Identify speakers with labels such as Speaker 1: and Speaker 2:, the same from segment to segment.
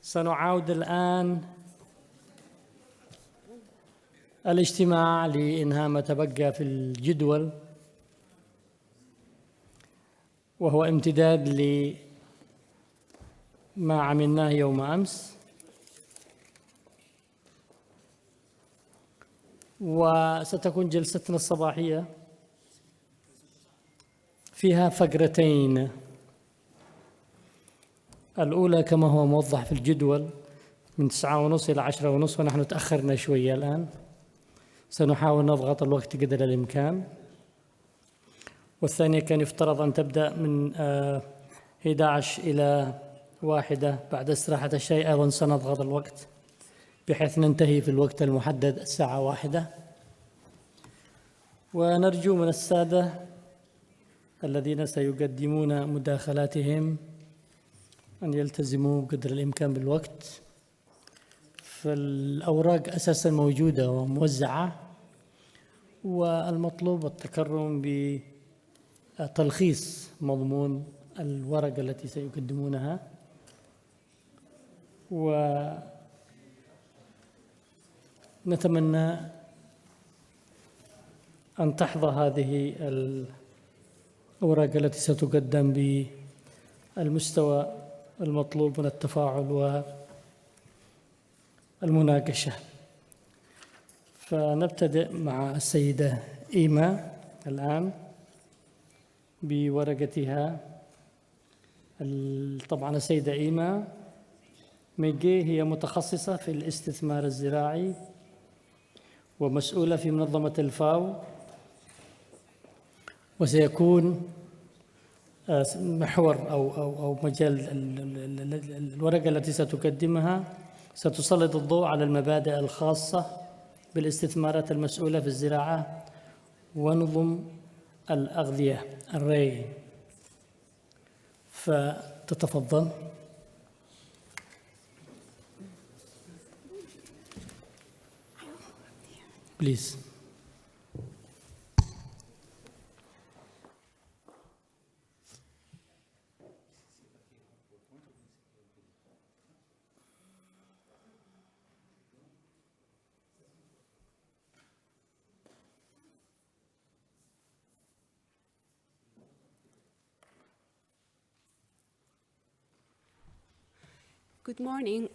Speaker 1: سنعاود الآن الاجتماع لإنهاء ما تبقى في الجدول، وهو امتداد لما عملناه يوم أمس. وستكون جلستنا الصباحية فيها فقرتين. الأولى كما هو موضح في الجدول من 9:30 إلى 10:30، ونحن تأخرنا شوية الآن. سنحاول نضغط الوقت قدر الإمكان. والثانية كان يفترض أن تبدأ من 11 إلى 1 بعد استراحة الشاي. أيضا سنضغط الوقت بحيث ننتهي في الوقت المحدد الساعة 1. ونرجو من السادة الذين سيقدمون مداخلاتهم أن يلتزموا بقدر الإمكان بالوقت. فالأوراق أساساً موجودة وموزعة، والمطلوب التكرم بتلخيص مضمون الورقة التي سيقدمونها. ونتمنى أن تحظى هذه الأوراق التي ستقدم بالمستوى المطلوب من التفاعل والمناقشة. فنبتدئ مع السيدة إيما الآن بورقتها. طبعا السيدة إيما ميجي هي متخصصة في الاستثمار الزراعي ومسؤولة في منظمة الفاو، وسيكون محور أو مجال الورقة التي ستقدمها ستسلط الضوء على المبادئ الخاصة بالاستثمارات المسؤولة في الزراعة ونظم الأغذية الري. فتتفضل. Please.
Speaker 2: Good morning.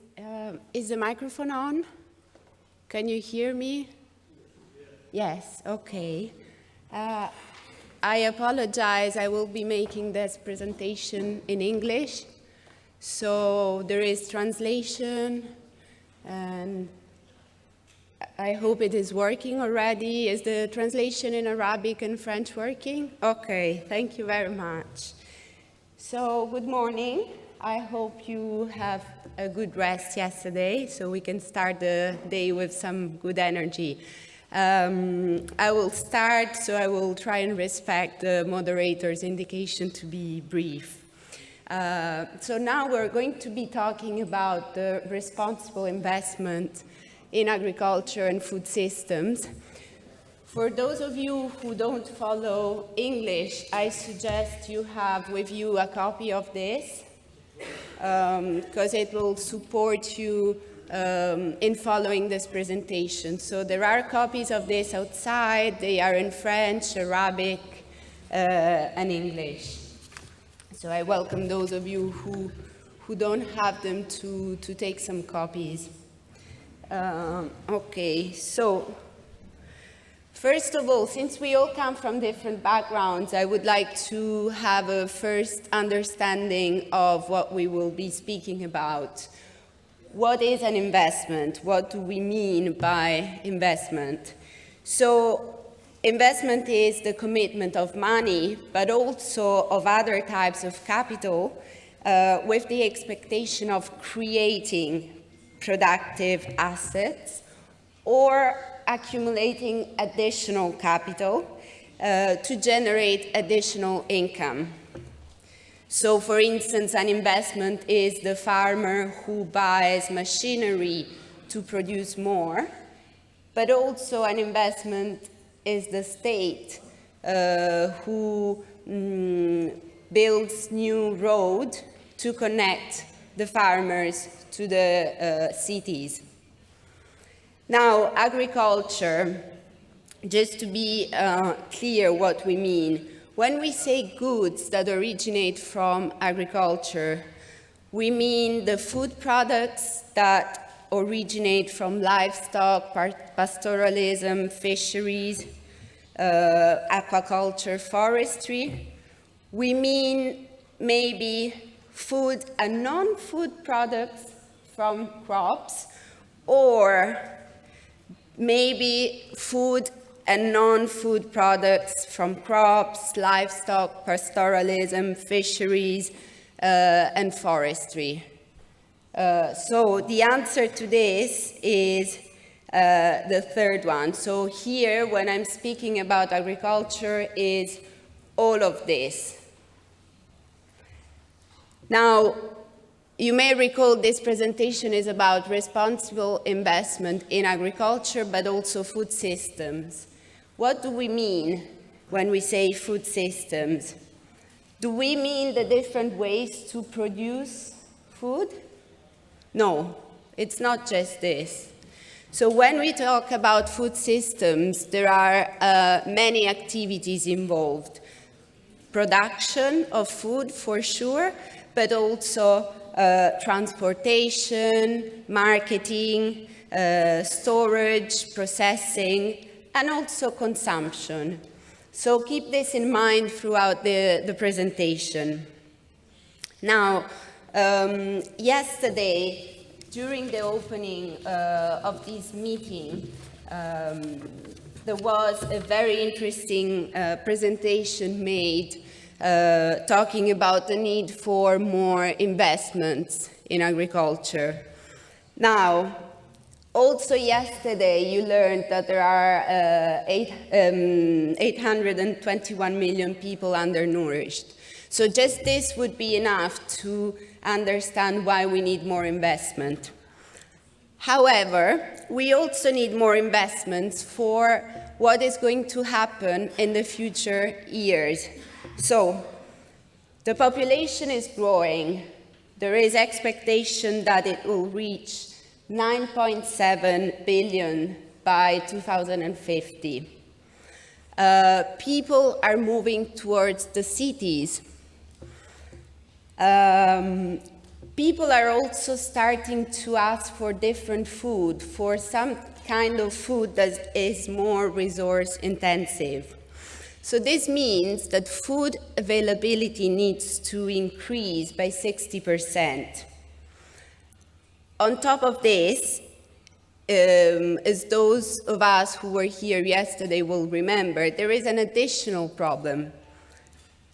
Speaker 2: Is the microphone on? Can you hear me? Yes, okay. I apologize. I will be making this presentation in English. So there is translation, and I hope it is working already. Is the translation in Arabic and French working? Okay, thank you very much. So good morning. I hope you have a good rest yesterday so we can start the day with some good energy. I will start, so I will try and respect the moderator's indication to be brief. So now we're going to be talking about the responsible investment in agriculture and food systems. For those of you who don't follow English, I suggest you have with you a copy of this, because it will support you in following this presentation. So there are copies of this outside. They are in French, Arabic, and English. So I welcome those of you who don't have them to take some copies. Okay, so first of all, since we all come from different backgrounds, I would like to have a first understanding of what we will be speaking about. What is an investment? What do we mean by investment? So investment is the commitment of money, but also of other types of capital, with the expectation of creating productive assets or accumulating additional capital to generate additional income. So, for instance, an investment is the farmer who buys machinery to produce more, but also an investment is the state who builds new road to connect the farmers to the cities. Now, agriculture, just to be clear what we mean. When we say goods that originate from agriculture, we mean the food products that originate from livestock, pastoralism, fisheries, aquaculture, forestry. We mean maybe food and non-food products from crops, or maybe food and non-food products from crops, livestock, pastoralism, fisheries, and forestry. So the answer to this is the third one. So here, when I'm speaking about agriculture, is all of this. Now, you may recall this presentation is about responsible investment in agriculture, but also food systems. What do we mean when we say food systems? Do we mean the different ways to produce food? No, it's not just this. So when we talk about food systems, there are many activities involved. Production of food, for sure, but also transportation, marketing, storage, processing, and also consumption. So keep this in mind throughout the presentation. Now, yesterday, during the opening of this meeting, there was a very interesting presentation made talking about the need for more investments in agriculture. Now, also yesterday you learned that there are 821 million people undernourished. So just this would be enough to understand why we need more investment. However, we also need more investments for what is going to happen in the future years. So, the population is growing. There is expectation that it will reach 9.7 billion by 2050. People are moving towards the cities. People are also starting to ask for different food, for some kind of food that is more resource intensive. So this means that food availability needs to increase by 60%. On top of this, as those of us who were here yesterday will remember, there is an additional problem: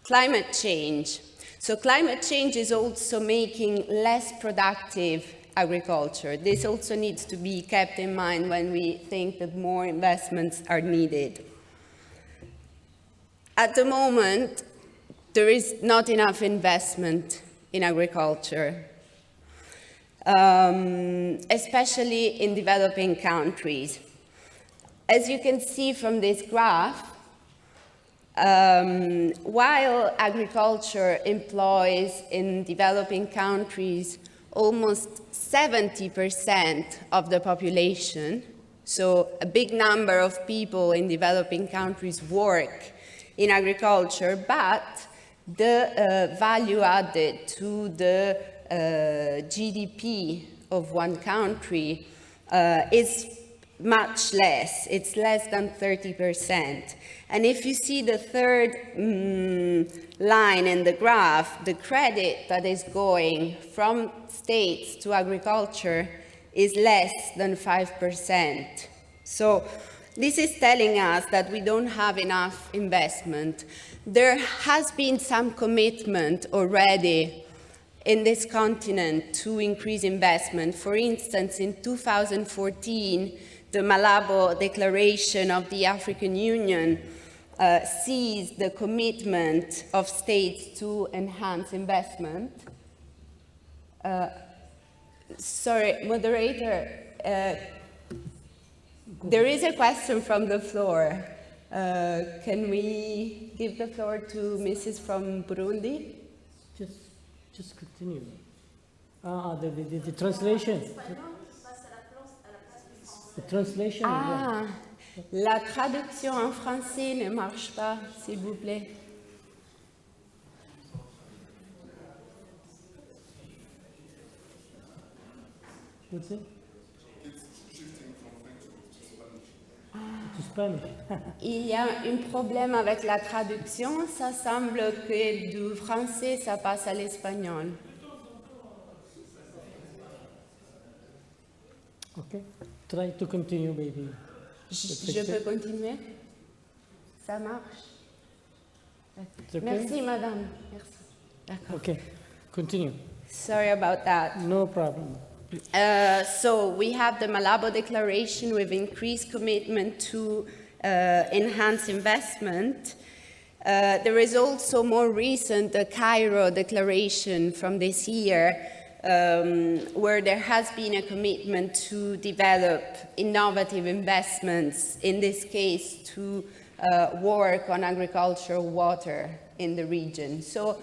Speaker 2: climate change. So climate change is also making less productive agriculture. This also needs to be kept in mind when we think that more investments are needed. At the moment, there is not enough investment in agriculture, especially in developing countries. As you can see from this graph, while agriculture employs in developing countries almost 70% of the population, so a big number of people in developing countries work in agriculture, but the value added to the GDP of one country is much less. It's less than 30%. And if you see the third line in the graph, the credit that is going from states to agriculture is less than 5%. So this is telling us that we don't have enough investment. There has been some commitment already in this continent to increase investment. For instance, in 2014, the Malabo Declaration of the African Union sees the commitment of states to enhance investment. Sorry, moderator, there is a question from the floor. Can we give the floor to Mrs. from Burundi?
Speaker 1: Just continue. The translation. The translation.
Speaker 2: Ah, la traduction en français ne marche pas, s'il vous plaît.
Speaker 1: What's it? To Spanish.
Speaker 2: Il y a un problème avec la traduction. Ça semble que du français, ça passe à l'espagnol.
Speaker 1: Okay. Try to continue, maybe.
Speaker 2: Je peux continuer? Ça marche?
Speaker 1: It's okay?
Speaker 2: Merci, madame. Merci. D'accord.
Speaker 1: Okay. Continue.
Speaker 2: Sorry about that.
Speaker 1: No problem.
Speaker 2: So we have the Malabo Declaration with increased commitment to enhance investment. There is also more recent, the Cairo Declaration from this year, where there has been a commitment to develop innovative investments, in this case to work on agricultural water in the region. So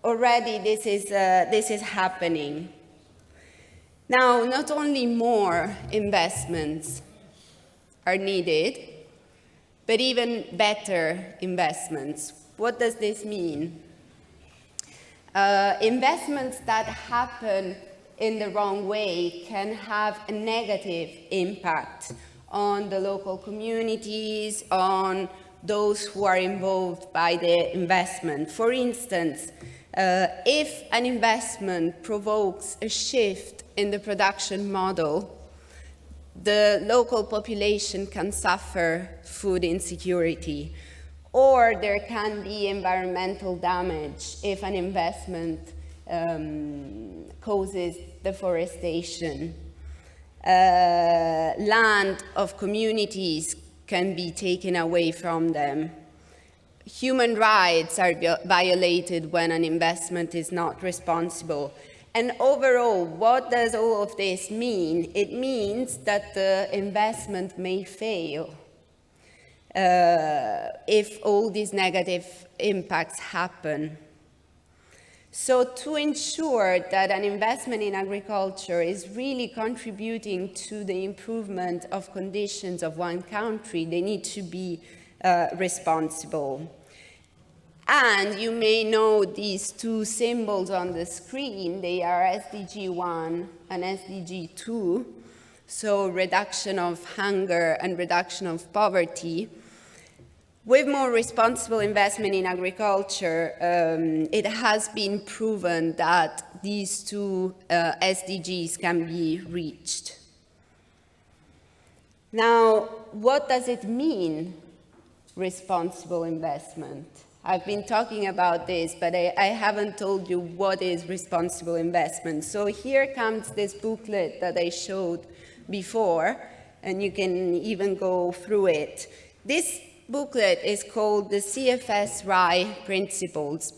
Speaker 2: already this is happening. Now, not only more investments are needed, but even better investments. What does this mean? Investments that happen in the wrong way can have a negative impact on the local communities, on those who are involved by the investment. For instance, if an investment provokes a shift in the production model, the local population can suffer food insecurity, or there can be environmental damage if an investment causes deforestation. Land of communities can be taken away from them. Human rights are violated when an investment is not responsible. And overall, what does all of this mean? It means that the investment may fail if all these negative impacts happen. So to ensure that an investment in agriculture is really contributing to the improvement of conditions of one country, they need to be responsible. And you may know these two symbols on the screen. They are SDG 1 and SDG 2, so reduction of hunger and reduction of poverty. With more responsible investment in agriculture, it has been proven that these two SDGs can be reached. Now, what does it mean, responsible investment? I've been talking about this, but I haven't told you what is responsible investment. So here comes this booklet that I showed before, and you can even go through it. This booklet is called the CFS RAI Principles.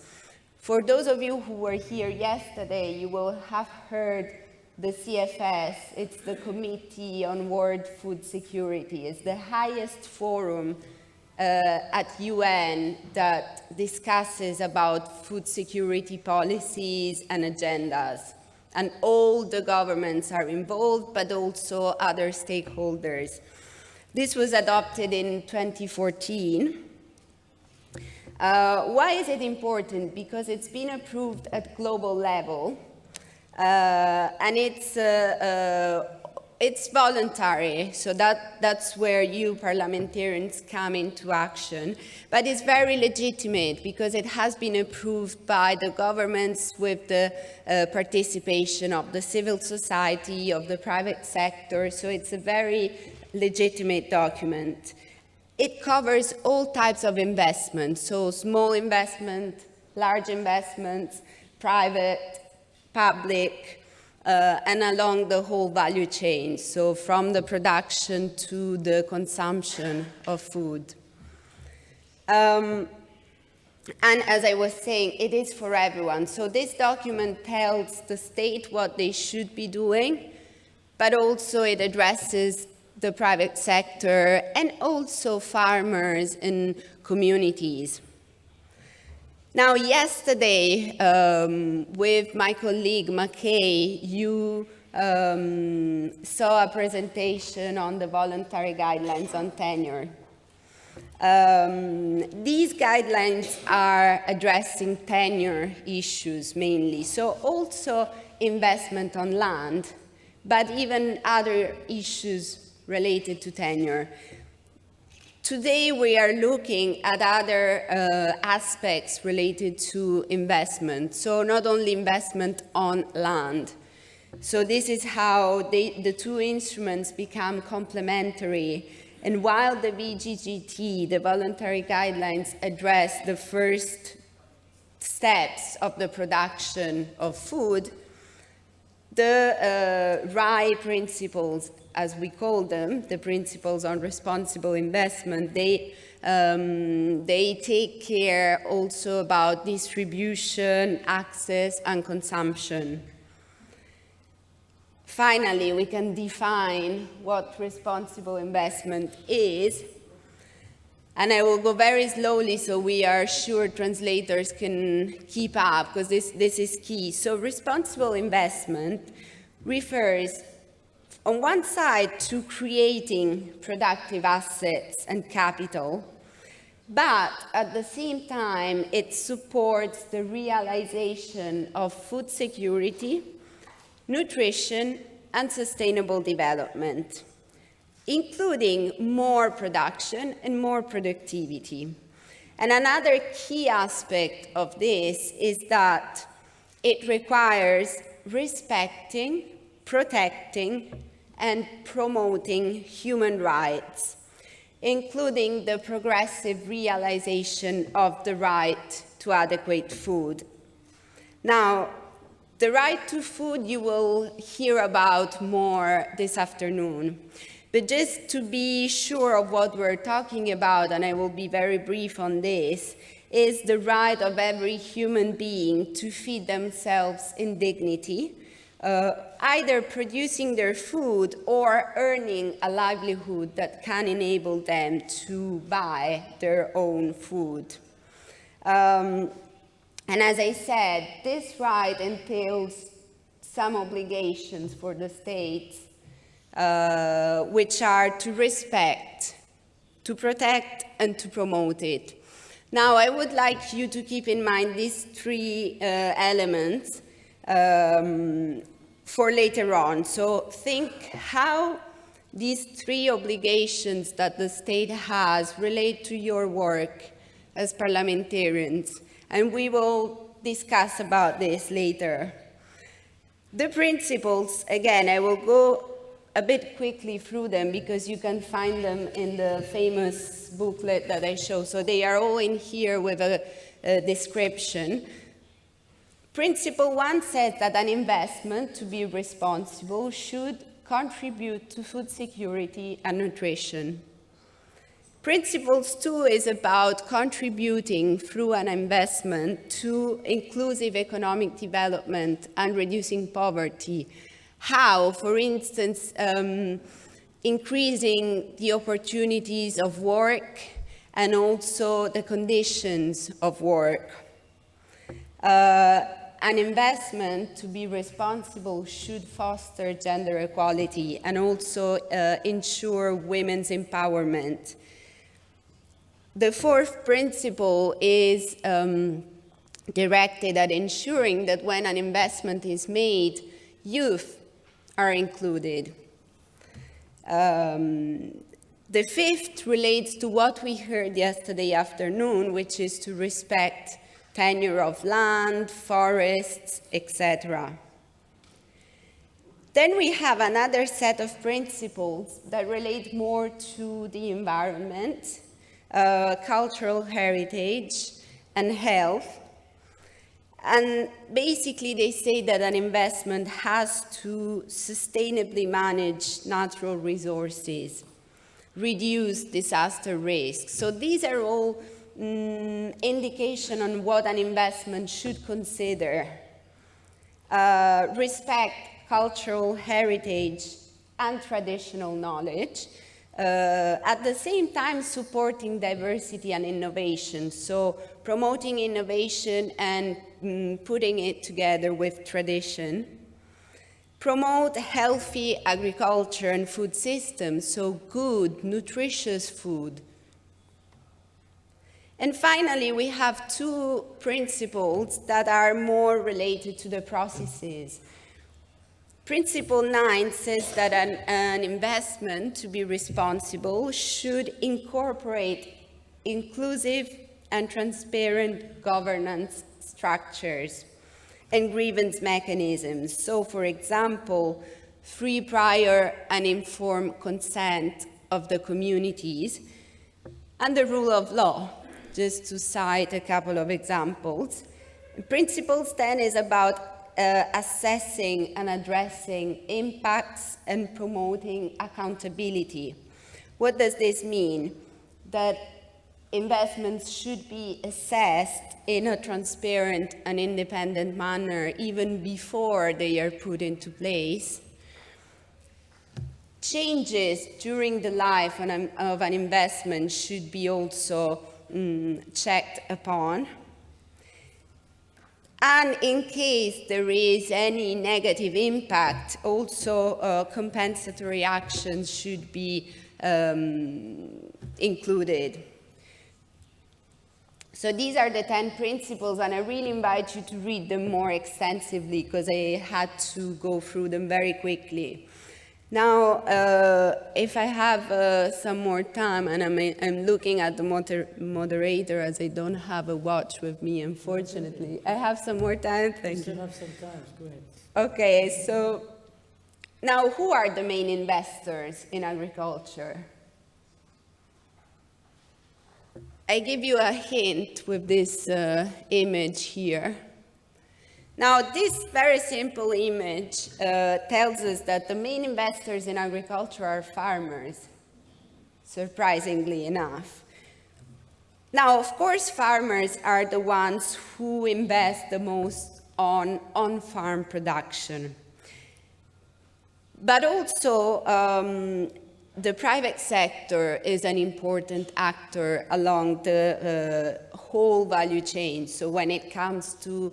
Speaker 2: For those of you who were here yesterday, you will have heard the CFS. It's the Committee on World Food Security. It's the highest forum at UN that discusses about food security policies and agendas. And all the governments are involved, but also other stakeholders. This was adopted in 2014. Why is it important? Because it's been approved at global level, and it's voluntary, so that's where you parliamentarians come into action. But it's very legitimate because it has been approved by the governments with the participation of the civil society, of the private sector, so it's a very legitimate document. It covers all types of investments, so small investment, large investments, private, public, and along the whole value chain, so from the production to the consumption of food. And as I was saying, it is for everyone. So this document tells the state what they should be doing, but also it addresses the private sector and also farmers and communities. Now, yesterday, with my colleague McKay, you saw a presentation on the voluntary guidelines on tenure. These guidelines are addressing tenure issues mainly, so also investment on land, but even other issues related to tenure. Today we are looking at other aspects related to investment, so not only investment on land. So this is how the two instruments become complementary. And while the VGGT, the voluntary guidelines, address the first steps of the production of food, the RAI principles, as we call them, the principles on responsible investment, they take care also about distribution, access, and consumption. Finally, we can define what responsible investment is. And I will go very slowly so we are sure translators can keep up, because this is key. So responsible investment refers, on one side, to creating productive assets and capital, but at the same time, it supports the realization of food security, nutrition, and sustainable development, including more production and more productivity. And another key aspect of this is that it requires respecting, protecting, and promoting human rights, including the progressive realization of the right to adequate food. Now, the right to food you will hear about more this afternoon. But just to be sure of what we're talking about, and I will be very brief on this, is the right of every human being to feed themselves in dignity, either producing their food or earning a livelihood that can enable them to buy their own food. And as I said, this right entails some obligations for the states, which are to respect, to protect, and to promote it. Now, I would like you to keep in mind these three elements for later on. So think how these three obligations that the state has relate to your work as parliamentarians. And we will discuss about this later. The principles, again, I will go a bit quickly through them because you can find them in the famous booklet that I show. So they are all in here with a description. Principle 1 says that an investment, to be responsible, should contribute to food security and nutrition. Principles 2 is about contributing through an investment to inclusive economic development and reducing poverty. How? For instance, increasing the opportunities of work and also the conditions of work. An investment, to be responsible, should foster gender equality and also ensure women's empowerment. The fourth principle is directed at ensuring that when an investment is made, youth are included. The fifth relates to what we heard yesterday afternoon, which is to respect tenure of land, forests, etc. Then we have another set of principles that relate more to the environment, cultural heritage, and health. And basically they say that an investment has to sustainably manage natural resources, reduce disaster risk. So these are all indication on what an investment should consider. Respect cultural heritage and traditional knowledge, at the same time supporting diversity and innovation. So promoting innovation and putting it together with tradition. Promote healthy agriculture and food systems, so good, nutritious food. And finally, we have two principles that are more related to the processes. Principle 9 says that an investment, to be responsible, should incorporate inclusive and transparent governance structures and grievance mechanisms. So, for example, free, prior, and informed consent of the communities, and the rule of law, just to cite a couple of examples. Principle 10 is about assessing and addressing impacts and promoting accountability. What does this mean? That investments should be assessed in a transparent and independent manner even before they are put into place. Changes during the life of an investment should be also checked upon. And in case there is any negative impact, also compensatory actions should be included. So these are the 10 principles, and I really invite you to read them more extensively because I had to go through them very quickly. Now, if I have some more time, and I'm looking at the moderator as I don't have a watch with me, unfortunately. I have some more time, thank you.
Speaker 1: Still have some time, go ahead.
Speaker 2: Okay, so now who are the main investors in agriculture? I give you a hint with this image here. Now, this very simple image tells us that the main investors in agriculture are farmers, surprisingly enough. Now, of course, farmers are the ones who invest the most on on-farm production. But also, the private sector is an important actor along the whole value chain. So when it comes to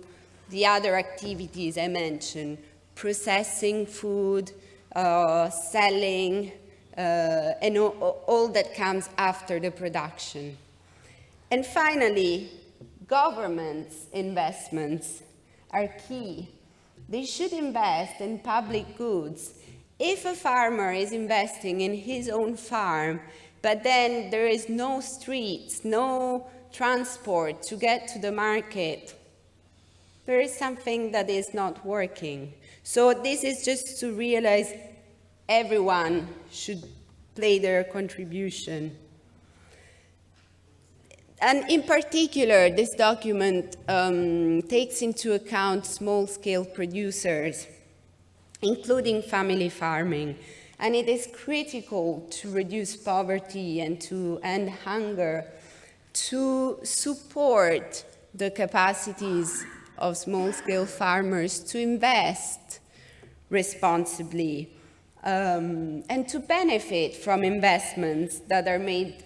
Speaker 2: the other activities I mentioned, processing food, selling, and all that comes after the production. And finally, government's investments are key. They should invest in public goods. If a farmer is investing in his own farm, but then there is no streets, no transport to get to the market, there is something that is not working. So this is just to realize everyone should play their contribution. And in particular, this document takes into account small-scale producers, including family farming. And it is critical to reduce poverty and to end hunger, to support the capacities of small-scale farmers to invest responsibly and to benefit from investments that are made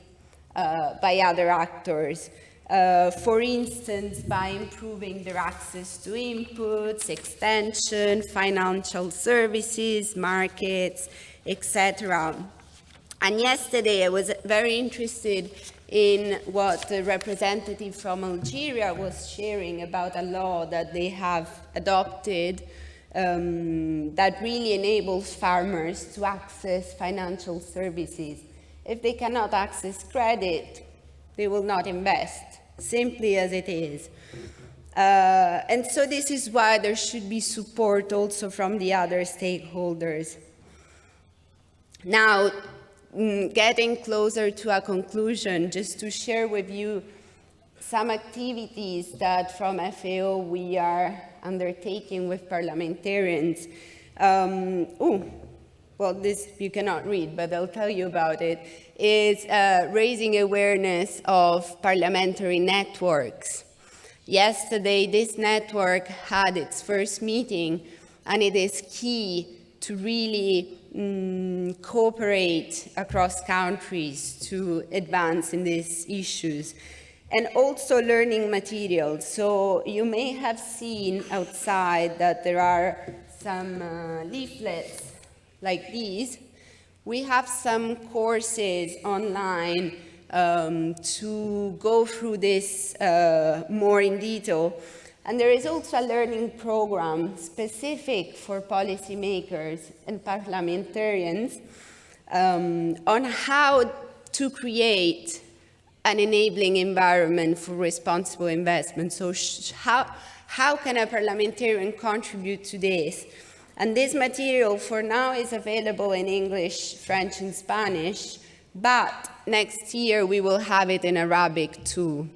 Speaker 2: by other actors. For instance, by improving their access to inputs, extension, financial services, markets, etc. And yesterday I was very interested in what the representative from Algeria was sharing about a law that they have adopted that really enables farmers to access financial services. If they cannot access credit, they will not invest, simply as it is. And so this is why there should be support also from the other stakeholders. Now, getting closer to a conclusion, just to share with you some activities that from FAO we are undertaking with parliamentarians. Well, this you cannot read, but I'll tell you about it, is raising awareness of parliamentary networks. Yesterday, this network had its first meeting, and it is key to really cooperate across countries to advance in these issues. and also learning materials. So you may have seen outside that there are some leaflets like these. We have some courses online to go through this more in detail. And there is also a learning program specific for policymakers and parliamentarians on how to create an enabling environment for responsible investment. So how can a parliamentarian contribute to this? And this material for now is available in English, French, and Spanish, but next year we will have it in Arabic too.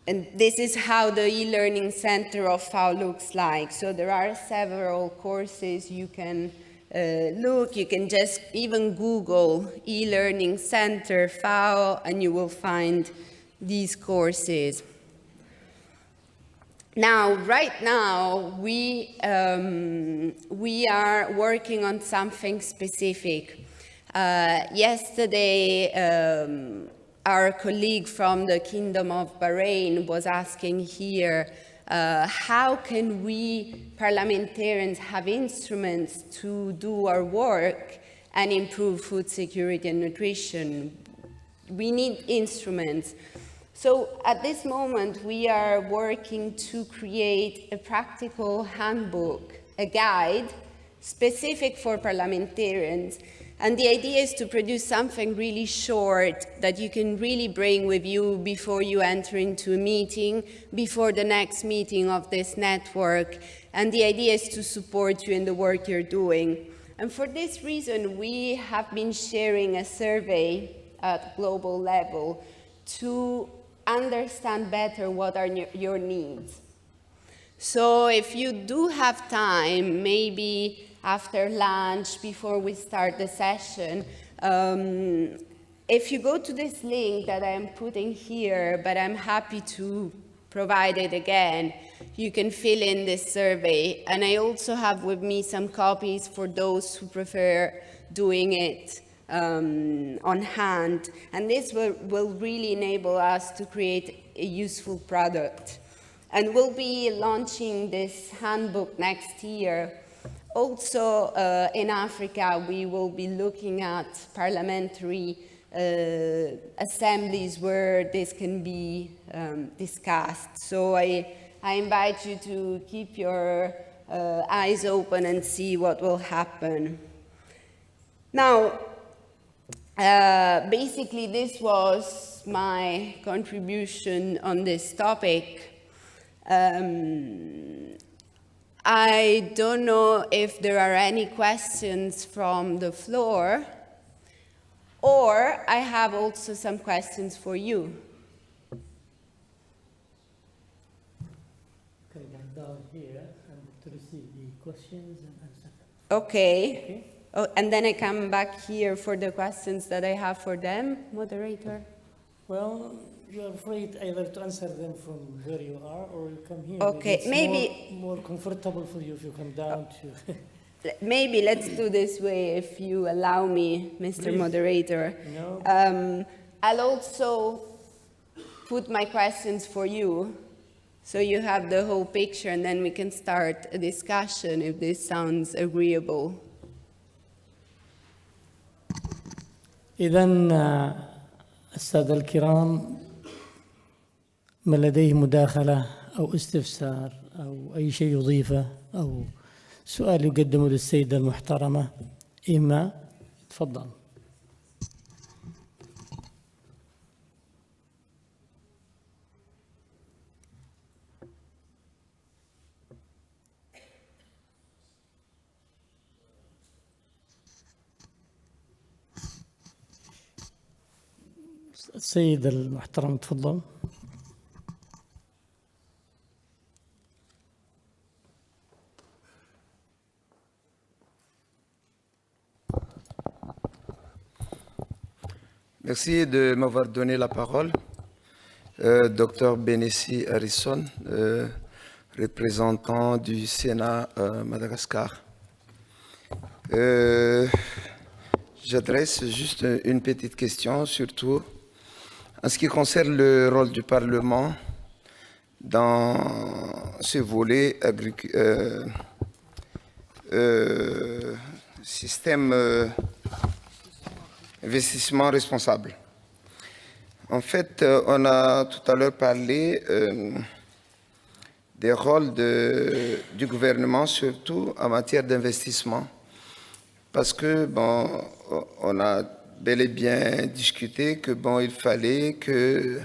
Speaker 2: And this is how the e-learning center of FAO looks like. So there are several courses you can look. You can just even Google e-learning center FAO and you will find these courses. Now, right now, we are working on something specific. Yesterday, our colleague from the Kingdom of Bahrain was asking here, how can we parliamentarians have instruments to do our work and improve food security and nutrition? We need instruments. So at this moment, we are working to create a practical handbook, a guide specific for parliamentarians. And the idea is to produce something really short that you can really bring with you before you enter into a meeting, before the next meeting of this network. And the idea is to support you in the work you're doing. And for this reason, we have been sharing a survey at global level to understand better what are your needs. So if you do have time, maybe after lunch, before we start the session, if you go to this link that I'm putting here, but I'm happy to provide it again, you can fill in this survey. And I also have with me some copies for those who prefer doing it on hand. And this will really enable us to create a useful product. And we'll be launching this handbook next year. Also, in Africa, we will be looking at parliamentary assemblies where this can be discussed. So I invite you to keep your eyes open and see what will happen. Now, basically, this was my contribution on this topic. I don't know if there are any questions from the floor, or I have also some questions for you.
Speaker 1: Okay, down here and to receive the questions and answer them.
Speaker 2: Okay. Oh, and then I come back here for the questions that I have for them, moderator.
Speaker 1: Well, you're free either to answer them from where you are or you come here.
Speaker 2: Okay, maybe
Speaker 1: more comfortable for you if you come down to.
Speaker 2: Maybe let's do this way, if you allow me, Mr.
Speaker 1: Please.
Speaker 2: Moderator.
Speaker 1: No.
Speaker 2: I'll also put my questions for you, so you have the whole picture, and then we can start a discussion if this sounds agreeable.
Speaker 1: إذن السادة الكرام، من لديه مداخلة أو استفسار أو أي شيء يضيفه أو سؤال يقدمه للسيدة المحترمة إيما، تفضل. السيدة المحترمة تفضل.
Speaker 3: Merci de m'avoir donné la parole. Dr Benessi Harrison, représentant du Sénat Madagascar. J'adresse juste une petite question, surtout En ce qui concerne le rôle du Parlement dans ce volet système investissement responsable. En fait, on a tout à l'heure parlé des rôles du gouvernement, surtout en matière d'investissement, parce que, bon, on a bel et bien discuté que, bon, il fallait que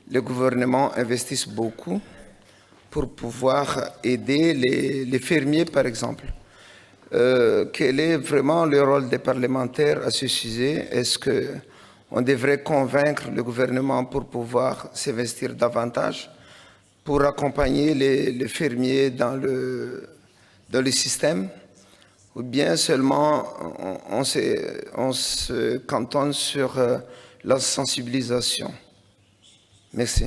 Speaker 3: le gouvernement investisse beaucoup pour pouvoir aider les fermiers, par exemple. Quel est vraiment le rôle des parlementaires à ce sujet? Est-ce qu'on devrait convaincre le gouvernement pour pouvoir s'investir davantage, pour accompagner les fermiers dans le système, ou bien seulement on se cantonne sur la sensibilisation? Merci.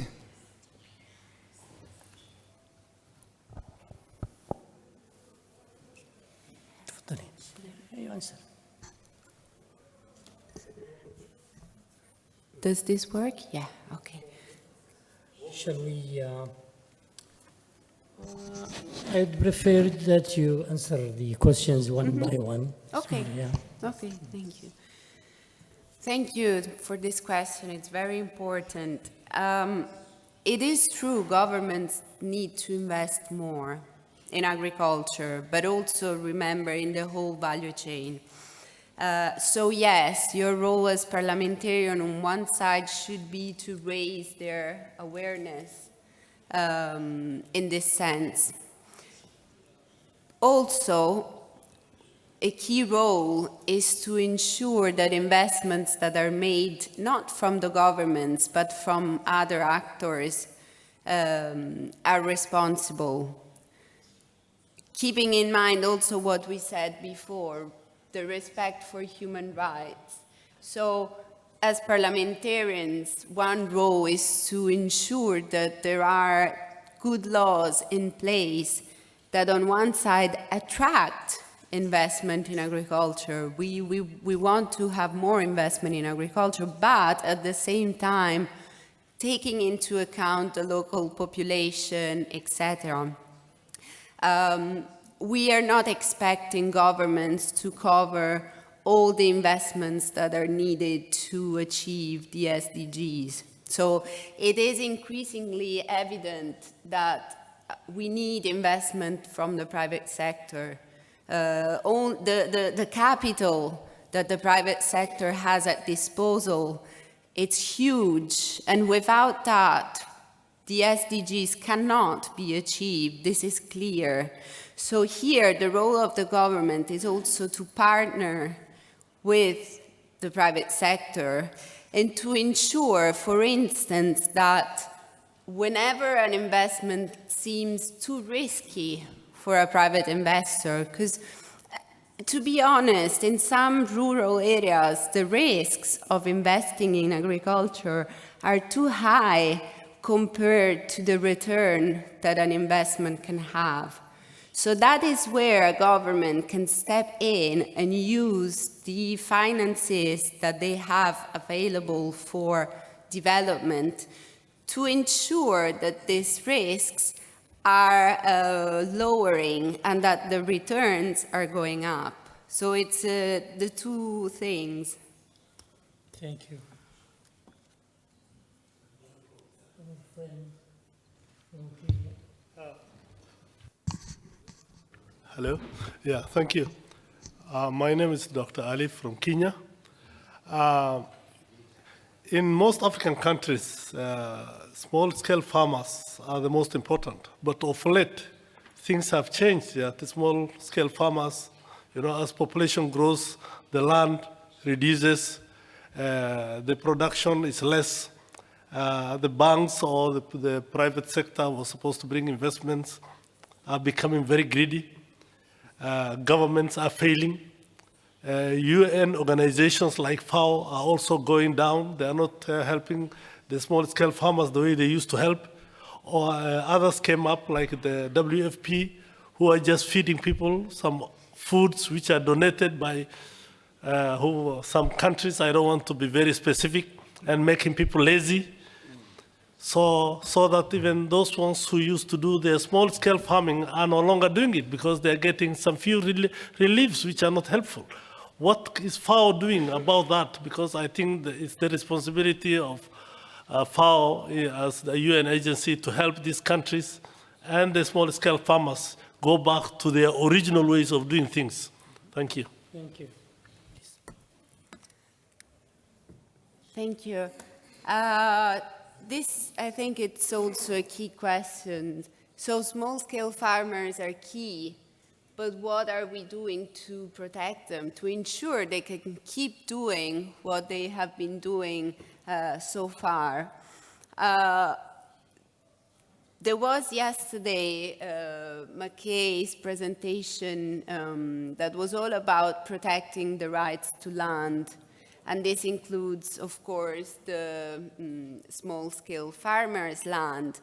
Speaker 2: Does this work? Yeah, okay.
Speaker 1: Shall we? I'd prefer that you answer the questions one by one.
Speaker 2: Okay.
Speaker 1: Yeah.
Speaker 2: Okay, thank you. Thank you for this question. It's very important. It is true governments need to invest more in agriculture, but also remember in the whole value chain. So yes, your role as parliamentarian on one side should be to raise their awareness in this sense. Also, a key role is to ensure that investments that are made not from the governments but from other actors are responsible. Keeping in mind also what we said before, the respect for human rights. So as parliamentarians, one role is to ensure that there are good laws in place that on one side attract investment in agriculture. We want to have more investment in agriculture, but at the same time, taking into account the local population, etc. We are not expecting governments to cover all the investments that are needed to achieve the SDGs. So it is increasingly evident that we need investment from the private sector. The capital that the private sector has at disposal, it's huge, and without that, the SDGs cannot be achieved. This is clear. So here, the role of the government is also to partner with the private sector and to ensure, for instance, that whenever an investment seems too risky for a private investor, because to be honest, in some rural areas, the risks of investing in agriculture are too high compared to the return that an investment can have. So that is where a government can step in and use the finances that they have available for development to ensure that these risks are lowering and that the returns are going up. So it's the two things.
Speaker 1: Thank you.
Speaker 4: Hello. Yeah, thank you. My name is Dr. Ali from Kenya. In most African countries, small-scale farmers are the most important. But of late, things have changed. Yeah, the small-scale farmers, as population grows, the land reduces, the production is less. The banks or the private sector was supposed to bring investments are becoming very greedy. Governments are failing. UN organizations like FAO are also going down. They are not helping the small-scale farmers the way they used to help. Or others came up, like the WFP, who are just feeding people some foods which are donated by some countries. I don't want to be very specific. and making people lazy. So that even those ones who used to do their small-scale farming are no longer doing it because they're getting some few reliefs which are not helpful. What is FAO doing about that? Because I think it's the responsibility of FAO as the UN agency to help these countries and the small-scale farmers go back to their original ways of doing things. Thank you.
Speaker 1: Thank you.
Speaker 2: Thank you. This, I think it's also a key question. So small-scale farmers are key, but what are we doing to protect them, to ensure they can keep doing what they have been doing so far? There was yesterday McKay's presentation that was all about protecting the rights to land. And this includes, of course, the small-scale farmers' land,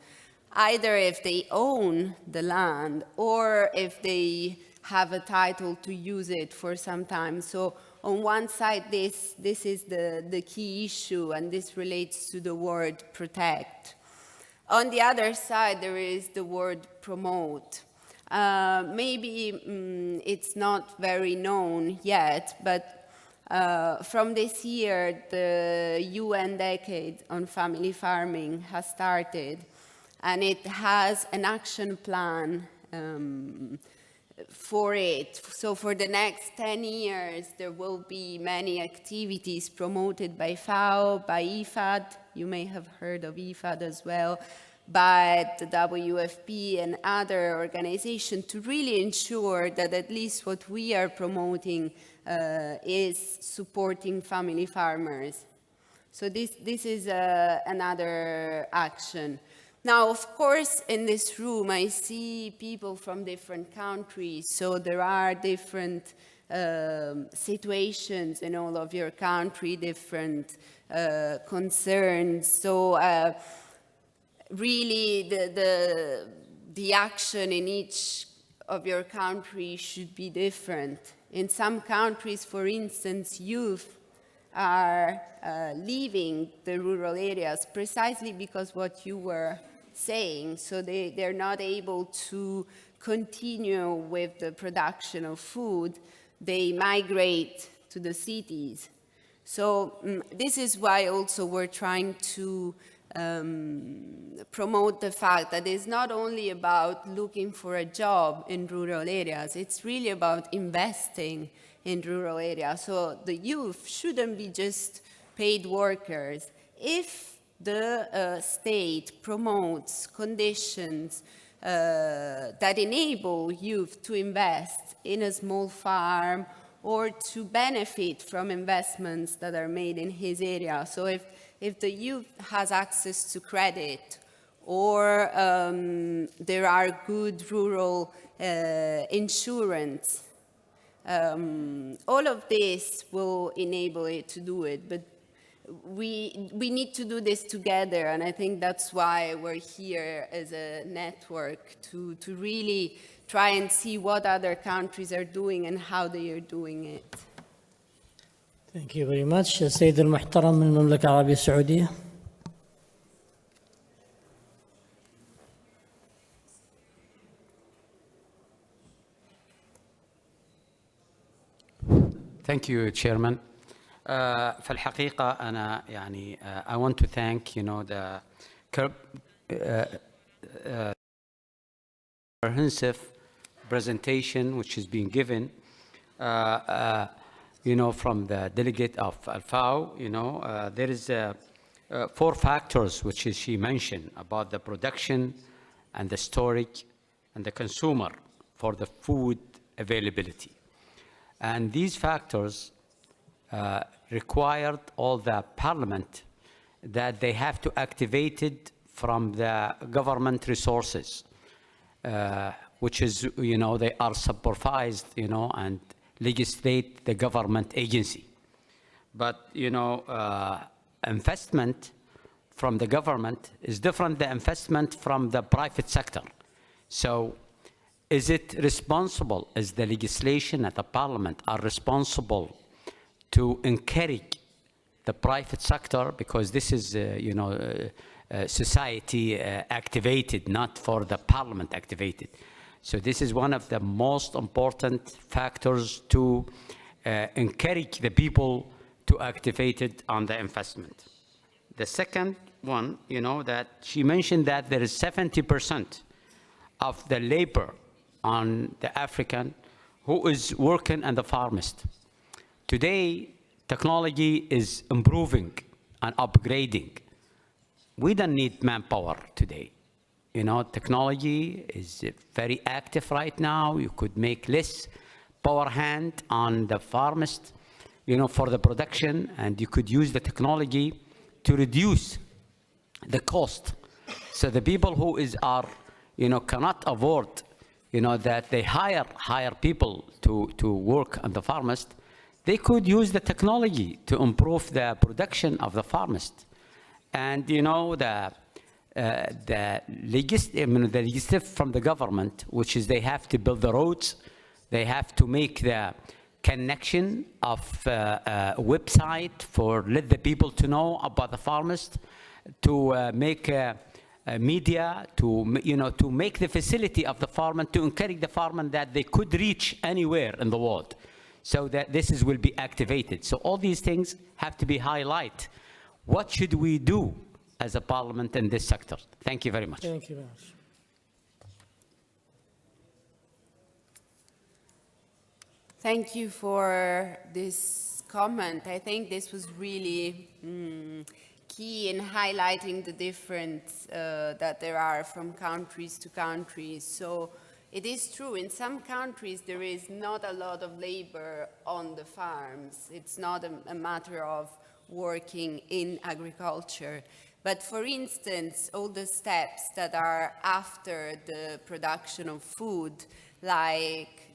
Speaker 2: either if they own the land or if they have a title to use it for some time. So on one side, this is the key issue, and this relates to the word protect. On the other side, there is the word promote. Maybe it's not very known yet, but from this year, the UN Decade on Family Farming has started, and it has an action plan for it. So for the next 10 years, there will be many activities promoted by FAO, by IFAD, you may have heard of IFAD as well, by the WFP and other organizations to really ensure that at least what we are promoting is supporting family farmers. So this is another action. Now, of course, in this room, I see people from different countries, so there are different situations in all of your country, different concerns. So really, the action in each of your country should be different. In some countries, for instance, youth are leaving the rural areas precisely because what you were saying. So they're not able to continue with the production of food. They migrate to the cities. So this is why also we're trying to promote the fact that it's not only about looking for a job in rural areas, it's really about investing in rural areas. So the youth shouldn't be just paid workers. If the state promotes conditions that enable youth to invest in a small farm or to benefit from investments that are made in his area. So if the youth has access to credit or there are good rural insurance, all of this will enable it to do it. But we need to do this together, and I think that's why we're here as a network to really try and see what other countries are doing and how they are doing it.
Speaker 1: Thank you very much. السيد المحترم من المملكة العربية السعودية.
Speaker 5: Thank you, Chairman. في الحقيقة أنا يعني I want to thank the comprehensive presentation which is being given from the delegate of FAO. There is 4 factors which she mentioned about the production and the storage and the consumer for the food availability. And these factors required all the parliament that they have to activate it from the government resources, which is, they are supervised, and legislate the government agency. But, investment from the government is different than investment from the private sector. So is it responsible, as the legislation at the parliament are responsible to encourage the private sector, because this is, society activated, not for the parliament activated. So this is one of the most important factors to encourage the people to activate it on the investment. The second one, that she mentioned that there is 70% of the labor on the African who is working in the farmist. Today, technology is improving and upgrading. We don't need manpower today. Technology is very active right now. You could make less power hand on the farmist, for the production, and you could use the technology to reduce the cost. So the people who are, cannot afford, that they hire people to work on the farmist, they could use the technology to improve the production of the farmist. And the legislative from the government, which is they have to build the roads, they have to make the connection of a website for let the people to know about the farmers, to make media, to make the facility of the farmer, to encourage the farmer that they could reach anywhere in the world, so that this will be activated. So all these things have to be highlighted. What should we do as a parliament in this sector? Thank you very much.
Speaker 1: Thank you very much.
Speaker 2: Thank you for this comment. I think this was really key in highlighting the difference that there are from countries to countries. So it is true, in some countries there is not a lot of labor on the farms. It's not a matter of working in agriculture. But for instance, all the steps that are after the production of food, like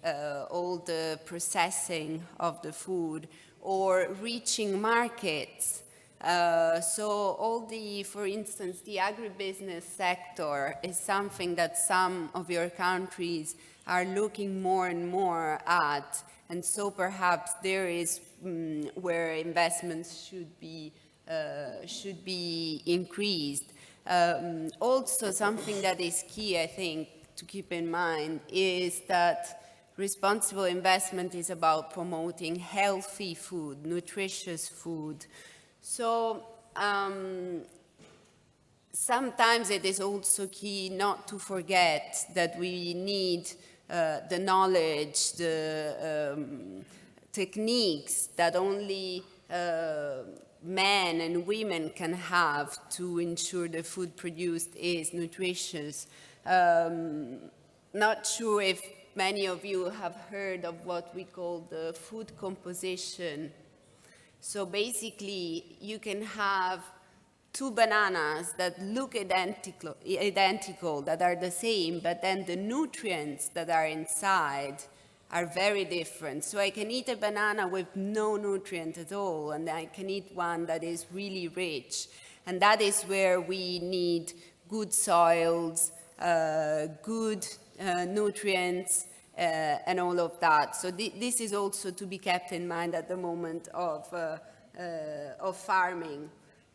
Speaker 2: all the processing of the food or reaching markets. So all for instance, the agribusiness sector is something that some of your countries are looking more and more at. And so perhaps there is where investments should be increased. Also, something that is key, I think, to keep in mind is that responsible investment is about promoting healthy food, nutritious food. So sometimes it is also key not to forget that we need the knowledge, the techniques that only men and women can have to ensure the food produced is nutritious. Not sure if many of you have heard of what we call the food composition. So basically, you can have two bananas that look identical, that are the same, but then the nutrients that are inside are very different. So I can eat a banana with no nutrient at all, and I can eat one that is really rich. And that is where we need good soils, good nutrients, and all of that. So this is also to be kept in mind at the moment of farming.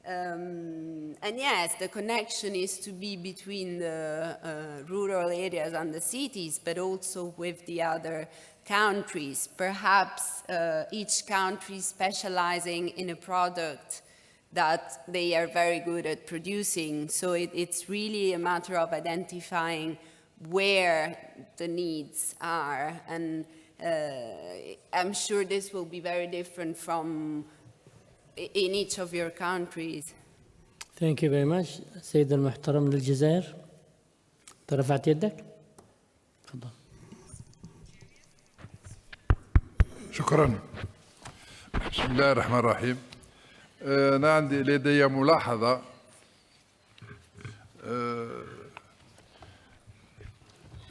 Speaker 2: And yes, the connection is to be between the rural areas and the cities, but also with the other countries. Perhaps each country specializing in a product that they are very good at producing. So it's really a matter of identifying where the needs are. And I'm sure this will be very different from in each of your countries.
Speaker 1: Thank you very much. سيد المحترم من الجزائر، رفعت يدك؟ تفضل.
Speaker 6: شكرا. بسم الله الرحمن الرحيم. أنا لدي ملاحظة.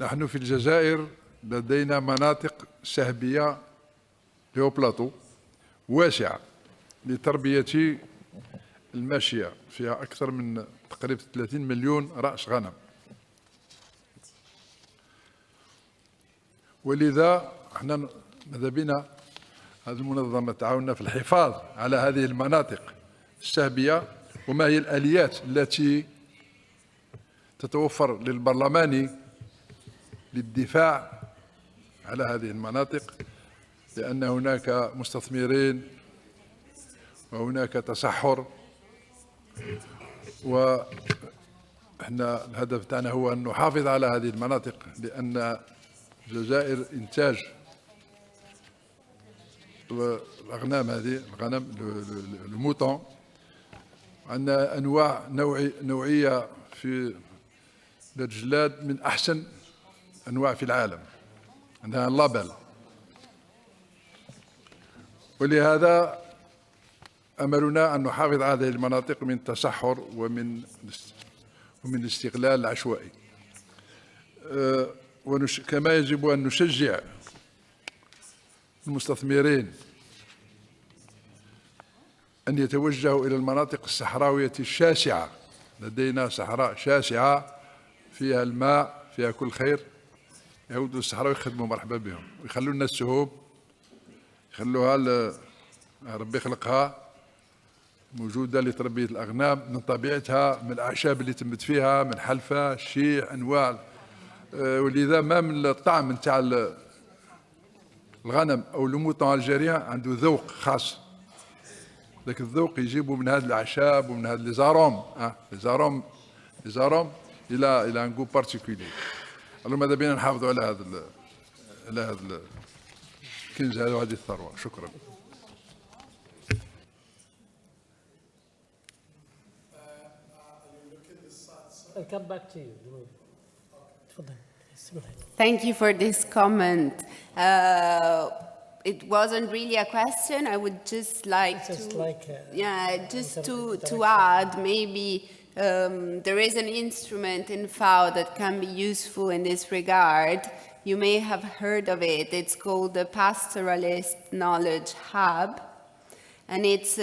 Speaker 6: نحن في الجزائر لدينا مناطق سهبية بلاتو واسعة لتربية الماشية، فيها أكثر من تقريبا 30 مليون رأس غنم. ولذا احنا ماذا بنا هذه المنظمة تعاوننا في الحفاظ على هذه المناطق السهبية وما هي الآليات التي تتوفر للبرلماني للدفاع على هذه المناطق، لأن هناك مستثمرين وهناك تصحر، وإحنا الهدف تاعنا هو أن نحافظ على هذه المناطق، لأن الجزائر إنتاج الأغنام، هذه الغنم الموطون، عندنا أنواع نوعية في الجلاد من أحسن أنواع في العالم، عندها اللابل. ولهذا أملنا أن نحافظ على هذه المناطق من التصحر ومن الاستغلال العشوائي. كما يجب أن نشجع المستثمرين أن يتوجهوا إلى المناطق الصحراوية الشاسعة. لدينا صحراء شاسعة فيها الماء، فيها كل خير. يهودوا الصحراء يخدموا، مرحبا بهم، ويخلوا لنا السهوب، يخلوها ربي خلقها موجودة لتربية الأغنام من طبيعتها، من الأعشاب اللي تنبت فيها، من حلفة، الشيع، أنواع. ولذا ما من الطعم نتاع الغنم أو الموطون الجزائري عنده ذوق خاص. ذاك الذوق يجيبوا من هذه الأعشاب ومن هذه ليزاروم، ليزاروم إلى ان جو بارتيكولي. alors ماذا بينا نحافظوا على هذا الكنز هذا وهذه الثروة. شكرا.
Speaker 1: I'll come back to you.
Speaker 2: Thank you for this comment. It wasn't really a question. I would just like to add maybe there is an instrument in FAO that can be useful in this regard. You may have heard of it. It's called the Pastoralist Knowledge Hub, and it's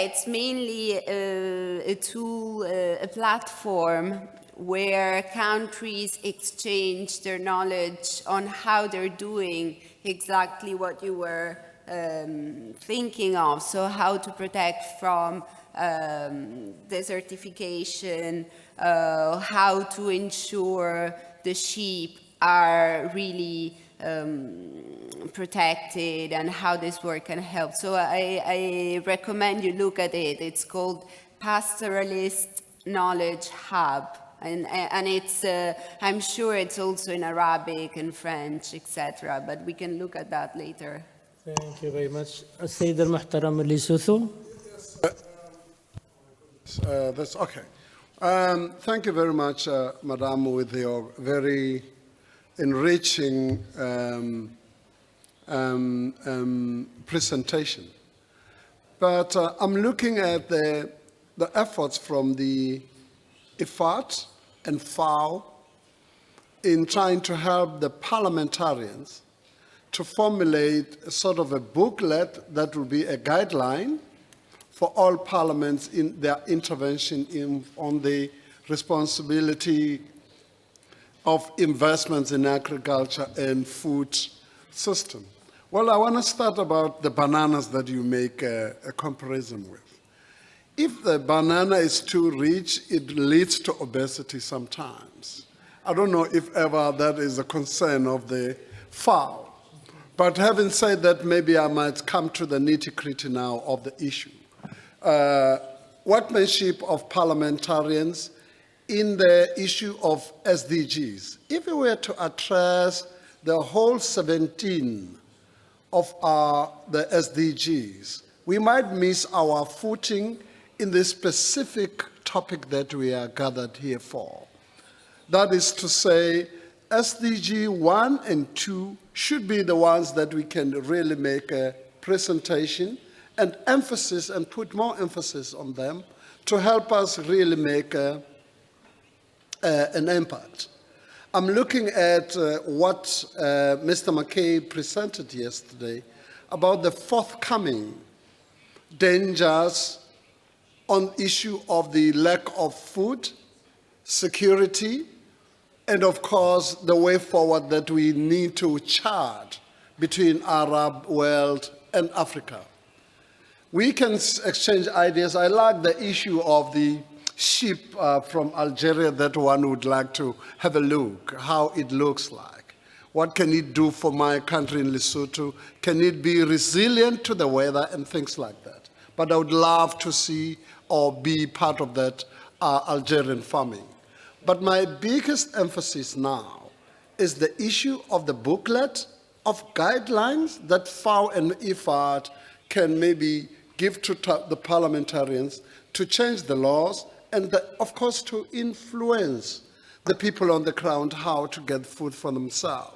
Speaker 2: it's mainly a tool, a platform where countries exchange their knowledge on how they're doing exactly what you were thinking of. So how to protect from desertification, how to ensure the sheep are really protected, and how this work can help. So I recommend you look at it. It's called Pastoralist Knowledge Hub. And it's, I'm sure it's also in Arabic and French, etc. But we can look at that later.
Speaker 1: Thank you very much. السيد المحترم اللي سوثو.
Speaker 7: That's okay. Thank you very much, Madam, with your very enriching presentation. But I'm looking at the efforts from the IFAT and FAO in trying to help the parliamentarians to formulate a sort of a booklet that will be a guideline for all parliaments in their intervention on the responsibility of investments in agriculture and food system. Well, I want to start about the bananas that you make a comparison with. If the banana is too rich, it leads to obesity sometimes. I don't know if ever that is a concern of the FAO. But having said that, maybe I might come to the nitty-gritty now of the issue. Workmanship of parliamentarians in the issue of SDGs. If we were to address the whole 17 of the SDGs, we might miss our footing in the specific topic that we are gathered here for. That is to say, SDG 1 and 2 should be the ones that we can really make a presentation and emphasis and put more emphasis on them to help us really make an impact. I'm looking at what Mr. McKay presented yesterday about the forthcoming dangers on issue of the lack of food, security, and of course the way forward that we need to chart between Arab world and Africa. We can exchange ideas. I like the issue of the sheep from Algeria that one would like to have a look, how it looks like. What can it do for my country in Lesotho? Can it be resilient to the weather and things like that? But I would love to see or be part of that Algerian farming. But my biggest emphasis now is the issue of the booklet of guidelines that FAO and IFAD can maybe give to the parliamentarians to change the laws and, of course, to influence the people on the ground how to get food for themselves.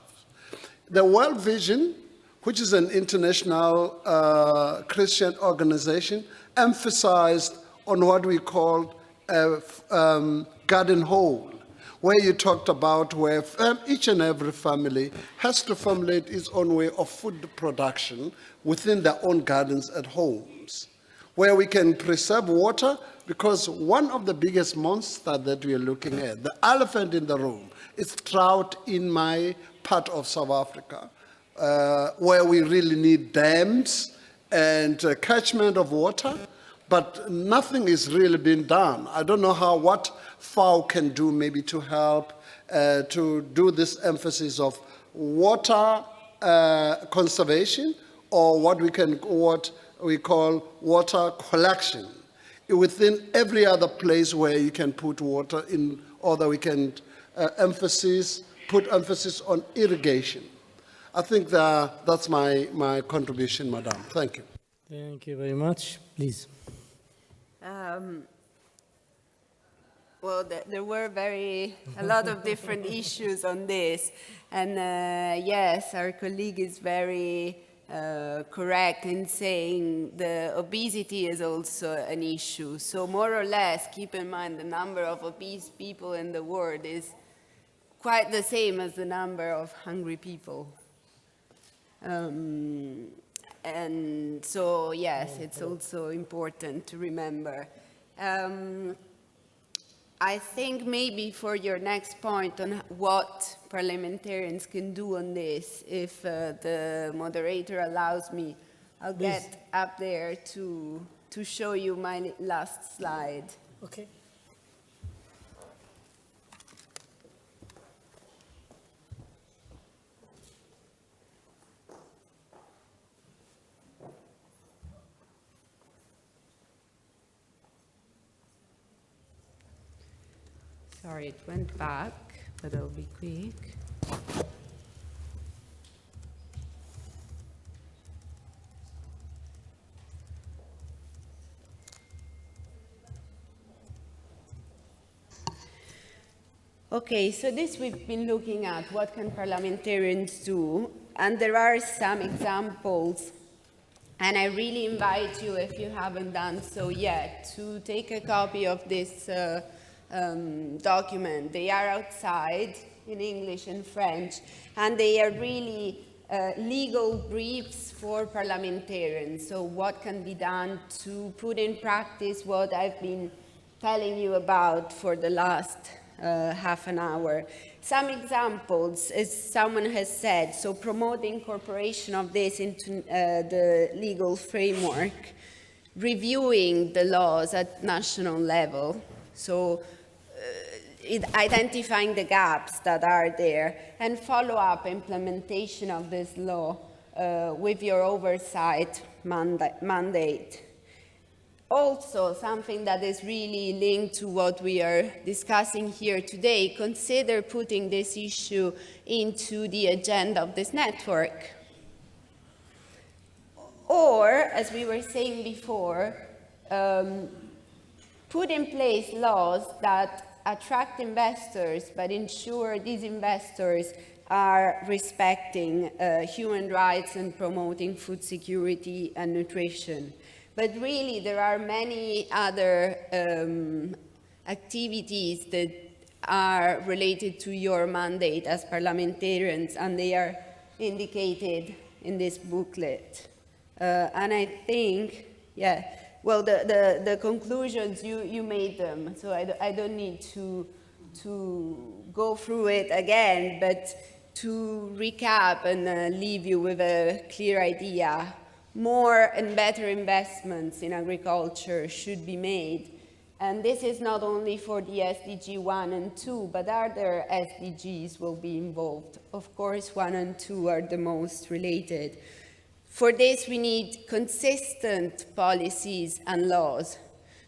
Speaker 7: The World Vision, which is an international Christian organization, emphasized on what we call garden whole, where you talked about where each and every family has to formulate its own way of food production within their own gardens at homes, where we can preserve water, because one of the biggest monsters that we are looking at, the elephant in the room, is drought in my part of South Africa, where we really need dams and catchment of water, but nothing is really being done. I don't know what FAO can do maybe to help to do this emphasis of water conservation, or what we call water collection within every other place where you can put water in, or that we can put emphasis on irrigation. I think that's my contribution, Madam. Thank you.
Speaker 1: Thank you very much. Please.
Speaker 2: Well, there were a lot of different issues on this. And yes, our colleague is very correct in saying the obesity is also an issue. So more or less, keep in mind the number of obese people in the world is quite the same as the number of hungry people. And so, yes, it's also important to remember. I think maybe for your next point on what parliamentarians can do on this, if the moderator allows me, I'll get up there to show you my last slide.
Speaker 1: Okay.
Speaker 2: Sorry, it went back, but I'll be quick. Okay, so this we've been looking at what can parliamentarians do, and there are some examples, and I really invite you, if you haven't done so yet, to take a copy of this document. They are outside in English and French, and they are really legal briefs for parliamentarians. So what can be done to put in practice what I've been telling you about for the last half an hour. Some examples, as someone has said, so promote the incorporation of this into the legal framework, reviewing the laws at national level, so identifying the gaps that are there, and follow up implementation of this law with your oversight mandate. Also, something that is really linked to what we are discussing here today, consider putting this issue into the agenda of this network. Or, as we were saying before, put in place laws that attract investors, but ensure these investors are respecting human rights and promoting food security and nutrition. But really, there are many other activities that are related to your mandate as parliamentarians, and they are indicated in this booklet. And I think, yeah, well, the conclusions, you made them, so I don't need to go through it again, but to recap and leave you with a clear idea more and better investments in agriculture should be made. And this is not only for the SDG 1 and 2, but other SDGs will be involved. Of course, 1 and 2 are the most related. For this, we need consistent policies and laws.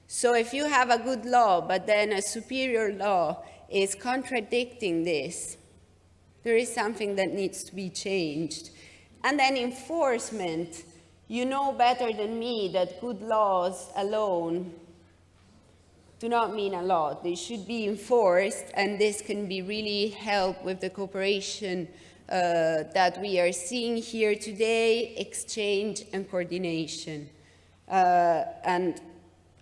Speaker 2: So if you have a good law, but then a superior law is contradicting this, there is something that needs to be changed. And then enforcement. You know better than me that good laws alone do not mean a lot. They should be enforced, and this can be really help with the cooperation that we are seeing here today, exchange and coordination. And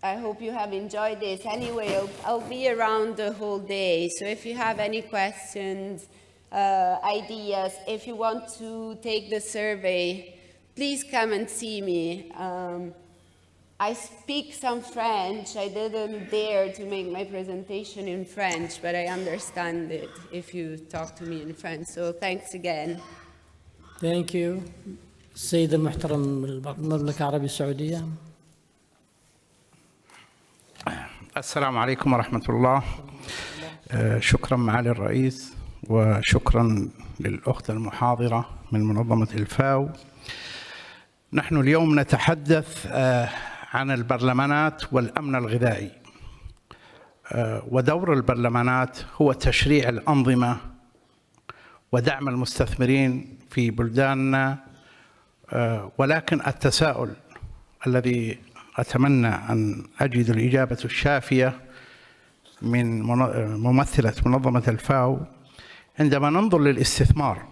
Speaker 2: I hope you have enjoyed this. Anyway, I'll be around the whole day, so if you have any questions, ideas, if you want to take the survey, please come and see me. I speak some French. I didn't dare to make my presentation in French, but I understand it if you talk to me in French. So thanks again.
Speaker 1: Thank you. السيد المحترم المملكة العربية السعودية.
Speaker 8: السلام عليكم ورحمة الله. شكرا معالي الرئيس، وشكرا للأخت المحاضرة من منظمة الفاو. نحن اليوم نتحدث عن البرلمانات والأمن الغذائي، ودور البرلمانات هو تشريع الأنظمة ودعم المستثمرين في بلداننا. ولكن التساؤل الذي أتمنى أن أجد الإجابة الشافية من ممثلة منظمة الفاو، عندما ننظر للاستثمار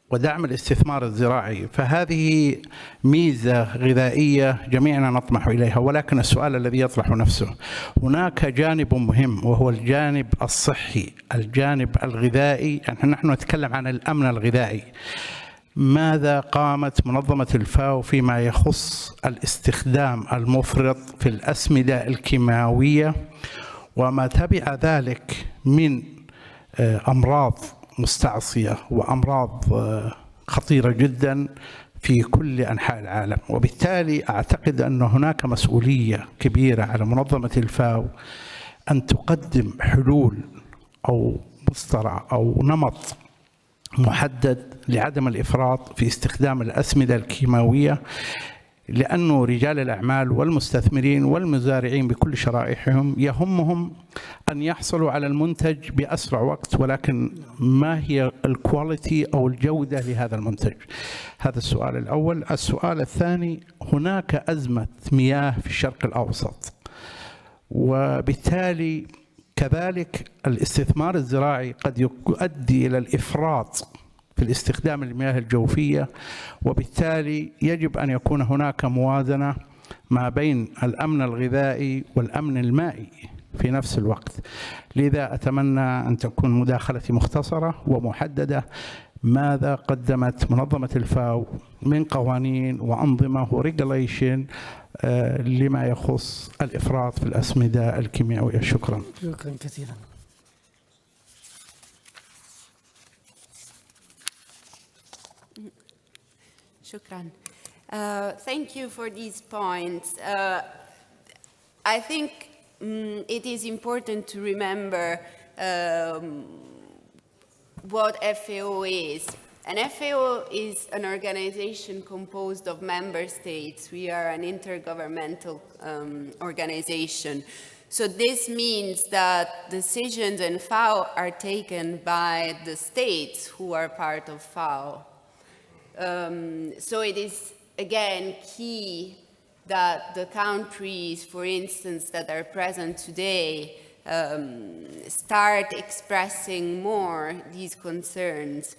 Speaker 8: ودعم الاستثمار الزراعي، فهذه ميزة غذائية جميعنا نطمح إليها، ولكن السؤال الذي يطرح نفسه، هناك جانب مهم وهو الجانب الصحي، الجانب الغذائي. نحن نتكلم عن الأمن الغذائي. ماذا قامت منظمة الفاو فيما يخص الاستخدام المفرط في الأسمدة الكيماوية وما تبع ذلك من أمراض مستعصية وأمراض خطيرة جدا في كل أنحاء العالم؟ وبالتالي أعتقد أن هناك مسؤولية كبيرة على منظمة الفاو أن تقدم حلول أو مصطلح أو نمط محدد لعدم الإفراط في استخدام الأسمدة الكيماوية، لأنه رجال الأعمال والمستثمرين والمزارعين بكل شرائحهم يهمهم أن يحصلوا على المنتج بأسرع وقت، ولكن ما هي الكواليتي أو الجودة لهذا المنتج؟ هذا السؤال الأول. السؤال الثاني، هناك أزمة مياه في الشرق الأوسط، وبالتالي كذلك الاستثمار الزراعي قد يؤدي إلى الإفراط في الاستخدام المياه الجوفية، وبالتالي يجب أن يكون هناك موازنة ما بين الأمن الغذائي والأمن المائي في نفس الوقت. لذا أتمنى أن تكون مداخلتي مختصرة ومحددة. ماذا قدمت منظمة الفاو من قوانين وأنظمة وريجوليشن لما يخص الإفراط في الأسمدة الكيميائية؟ شكرا.
Speaker 1: شكرا كثيرا.
Speaker 2: Shukran. Thank you for these points. I think it is important to remember what FAO is. An FAO is an organization composed of member states. We are an intergovernmental organization. So this means that decisions in FAO are taken by the states who are part of FAO. So it is, again, key that the countries, for instance, that are present today start expressing more these concerns.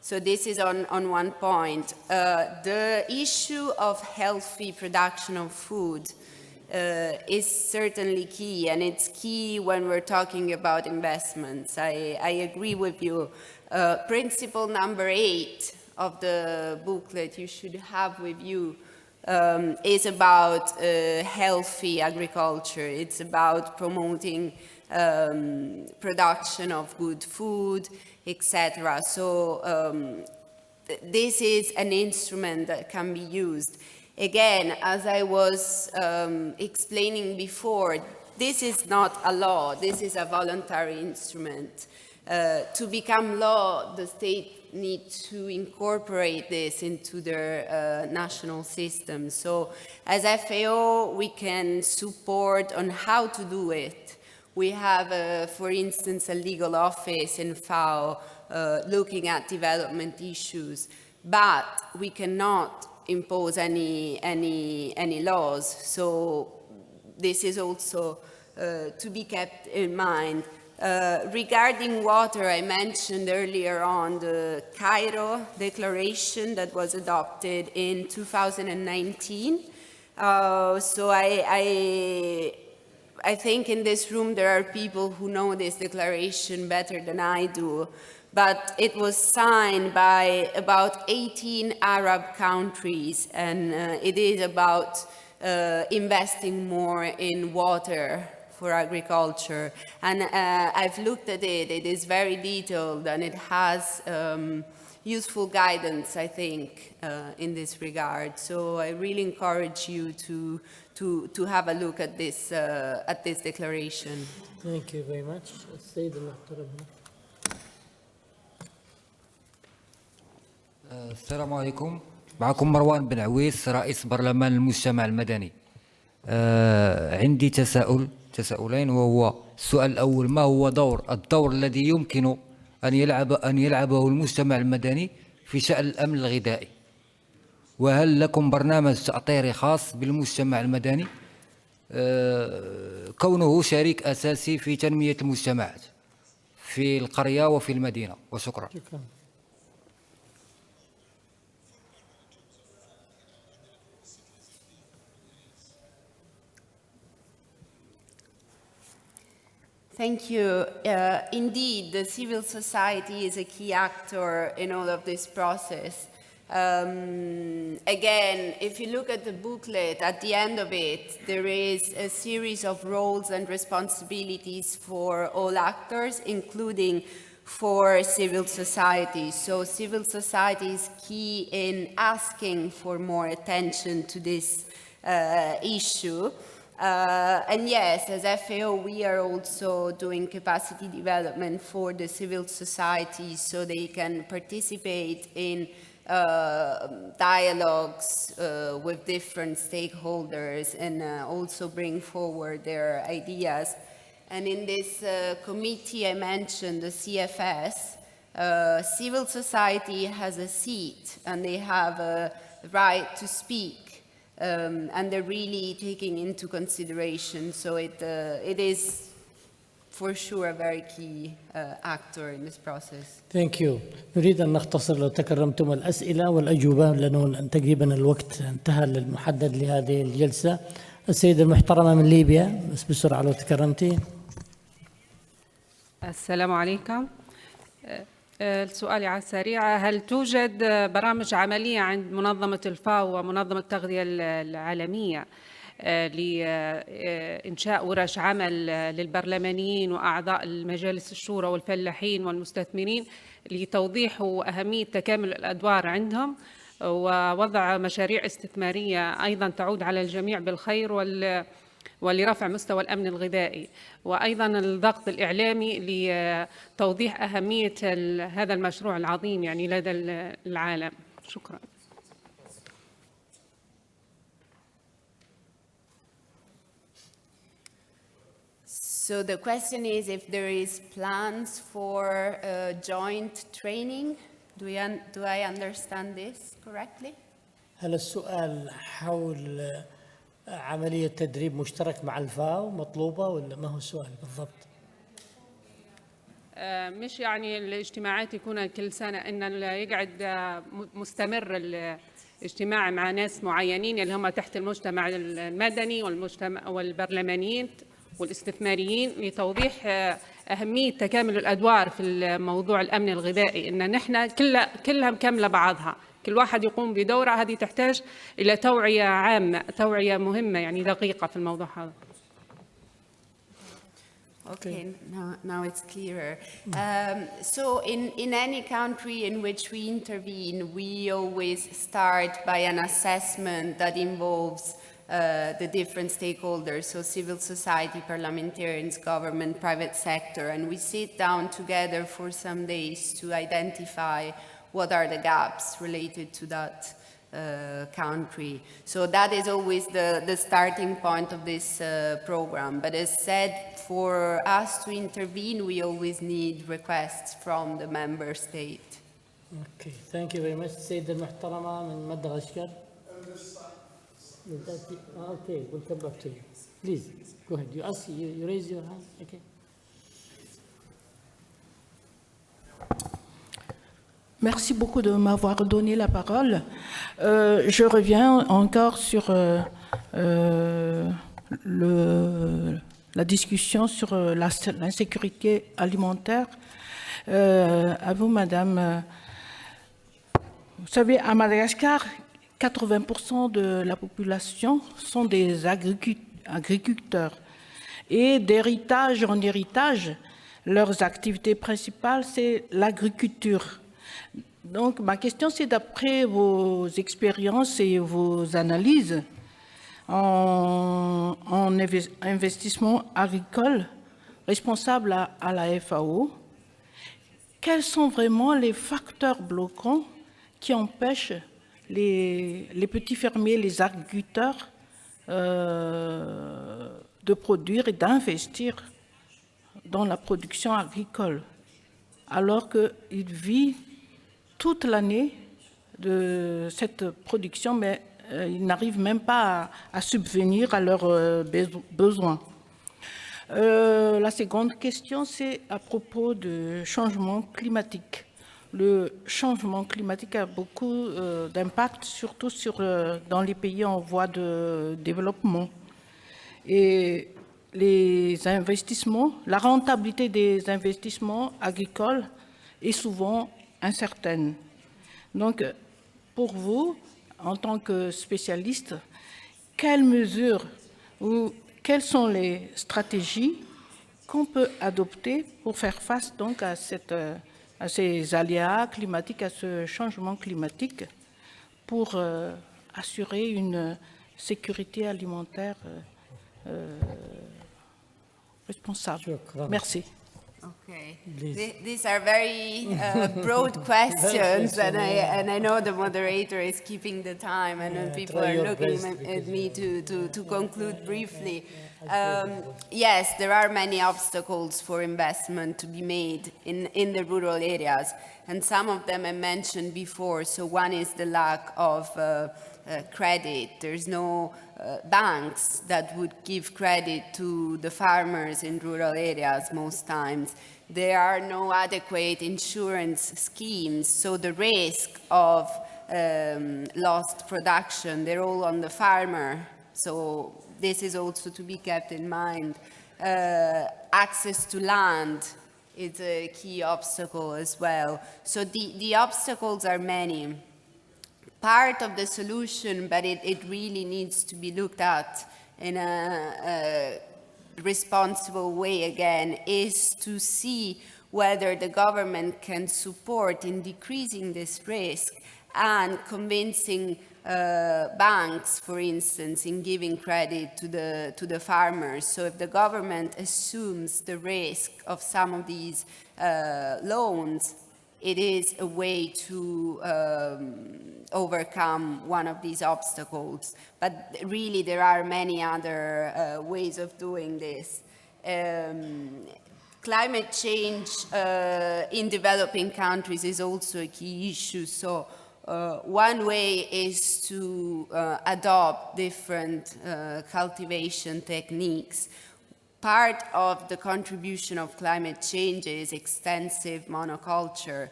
Speaker 2: So this is on one point. The issue of healthy production of food is certainly key, and it's key when we're talking about investments. I agree with you. Principle number 8 of the booklet you should have with you is about healthy agriculture. It's about promoting production of good food, etc. So this is an instrument that can be used. Again, as I was explaining before, this is not a law, this is a voluntary instrument. To become law, the state needs to incorporate this into their national system. So as FAO, we can support on how to do it. We have, for instance, a legal office in FAO looking at development issues, but we cannot impose any laws. So this is also to be kept in mind. Regarding water, I mentioned earlier on the Cairo Declaration that was adopted in 2019. So I think in this room there are people who know this declaration better than I do. But it was signed by about 18 Arab countries, and it is about investing more in water for agriculture. And I've looked at it, it is very detailed, and it has useful guidance, I think, in this regard. So I really encourage you to have a look at this declaration.
Speaker 1: Thank you very much. السيد المحترم.
Speaker 9: السلام عليكم. معكم مروان بن عويس رئيس برلمان المجتمع المدني. عندي تساؤلين، وهو السؤال الأول: ما هو الدور الذي يمكن أن يلعبه المجتمع المدني في شأن الأمن الغذائي؟ وهل لكم برنامج تأطيري خاص بالمجتمع المدني كونه شريك أساسي في تنمية المجتمعات في القرية وفي المدينة؟ وشكرا.
Speaker 2: Thank you. Indeed, the civil society is a key actor in all of this process. Again, if you look at the booklet, at the end of it, there is a series of roles and responsibilities for all actors, including for civil society. So civil society is key in asking for more attention to this issue. And yes, as FAO, we are also doing capacity development for the civil society so they can participate in dialogues with different stakeholders and also bring forward their ideas. And in this committee I mentioned, the CFS, civil society has a seat and they have a right to speak. And they're really taking into consideration. So it is for sure a very key actor in this process.
Speaker 1: Thank you. نريد أن نختصر لو تكرمتم الأسئلة والأجوبة لأنه تقريبا الوقت انتهى المحدد لهذه الجلسة. السيدة المحترمة من ليبيا، بس بسرعة لو تكرمتي.
Speaker 10: السلام عليكم. السؤال على السريع: هل توجد برامج عملية عند منظمة الفاو ومنظمة التغذية العالمية لإنشاء ورش عمل للبرلمانيين وأعضاء المجالس الشورى والفلاحين والمستثمرين لتوضيح أهمية تكامل الأدوار عندهم ووضع مشاريع استثمارية أيضا تعود على الجميع بالخير ولرفع مستوى الأمن الغذائي، وأيضا الضغط الإعلامي لتوضيح أهمية هذا المشروع العظيم يعني لدى العالم؟ شكرا.
Speaker 2: So the question is if there is plans for joint training. Do I understand this correctly?
Speaker 1: هل السؤال حول عملية تدريب مشترك مع الفاو مطلوبة ولا ما هو السؤال بالضبط؟
Speaker 10: مش يعني الاجتماعات يكون كل سنة، إن يقعد مستمر الاجتماع مع ناس معينين اللي هم تحت المجتمع المدني والمجتمع والبرلمانيين والاستثماريين لتوضيح أهمية تكامل الأدوار في الموضوع الأمن الغذائي، إن نحن كلها مكملة بعضها، كل واحد يقوم بدورة. هذه تحتاج إلى توعية عامة، توعية مهمة يعني دقيقة في الموضوع هذا.
Speaker 2: Okay, now it's clearer. So in any country in which we intervene, we always start by an assessment that involves the different stakeholders, so civil society, parliamentarians, government, private sector, and we sit down together for some days to identify what are the gaps related to that country. So that is always the starting point of this program. But as said, for us to intervene, we always need requests from the member state.
Speaker 1: Okay, thank you very much. السيدة المحترمة من مدغشقر. Okay, we'll come back to you. Please, go ahead. You raise your hand. Okay.
Speaker 11: Merci beaucoup de m'avoir donné la parole. Je reviens encore sur la discussion sur l'insécurité alimentaire. À vous, Madame. Vous savez, à Madagascar, 80% de la population sont des agriculteurs. Et d'héritage en héritage, leurs activités principales, c'est l'agriculture. Donc, ma question, c'est d'après vos expériences et vos analyses en investissement agricole responsable à la FAO, quels sont vraiment les facteurs bloquants qui empêchent les petits fermiers, les agriculteurs de produire et d'investir dans la production agricole, alors qu'ils vivent toute l'année de cette production, mais ils n'arrivent même pas à subvenir à leurs besoins. La seconde question, c'est à propos du changement climatique. Le changement climatique a beaucoup d'impact, surtout dans les pays en voie de développement. Et les investissements, la rentabilité des investissements agricoles est souvent incertaine. Donc, pour vous, en tant que spécialiste, quelles mesures ou quelles sont les stratégies qu'on peut adopter pour faire face donc à ces aléas climatiques, à ce changement climatique, pour assurer une sécurité alimentaire responsable? Merci.
Speaker 2: Okay, these are very broad questions, and I know the moderator is keeping the time, and people are looking at me to conclude briefly. Yes, there are many obstacles for investment to be made in the rural areas, and some of them I mentioned before. So one is the lack of credit. There's no banks that would give credit to the farmers in rural areas most times. There are no adequate insurance schemes, so the risk of lost production, they're all on the farmer. So this is also to be kept in mind. Access to land is a key obstacle as well. So the obstacles are many. Part of the solution, but it really needs to be looked at in a responsible way again, is to see whether the government can support in decreasing this risk and convincing banks, for instance, in giving credit to the farmers. So if the government assumes the risk of some of these loans, it is a way to overcome one of these obstacles. But really, there are many other ways of doing this. Climate change in developing countries is also a key issue. So one way is to adopt different cultivation techniques. Part of the contribution of climate change is extensive monoculture.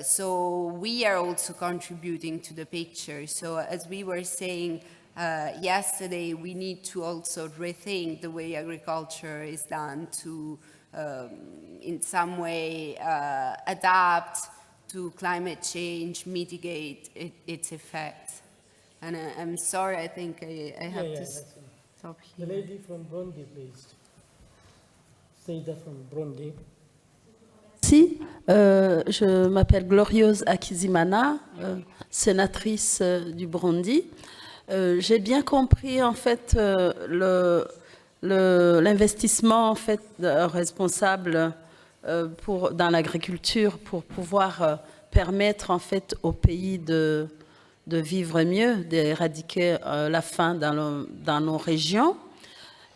Speaker 2: So we are also contributing to the picture. So as we were saying yesterday, we need to also rethink the way agriculture is done to, in some way, adapt to climate change, mitigate its effects. And I'm sorry, I think I have to stop here.
Speaker 1: The lady from Burundi, please. السيدة from Burundi.
Speaker 12: Merci. Je m'appelle Glorieuse Akizimana, sénatrice du Burundi. J'ai bien compris en fait l'investissement en fait responsable dans l'agriculture pour pouvoir permettre en fait au pays de vivre mieux, d'éradiquer la faim dans nos régions.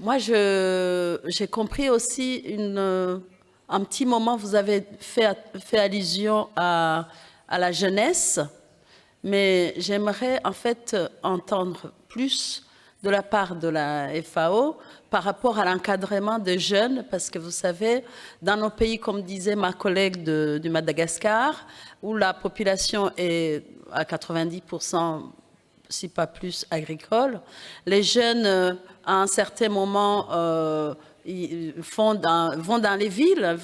Speaker 12: Moi, j'ai compris aussi un petit moment, vous avez fait allusion à la jeunesse, mais j'aimerais en fait entendre plus de la part de la FAO par rapport à l'encadrement des jeunes, parce que vous savez, dans nos pays, comme disait ma collègue du Madagascar, où la population est à 90%, si pas plus, agricole, les jeunes, à un certain moment, vont dans les villes,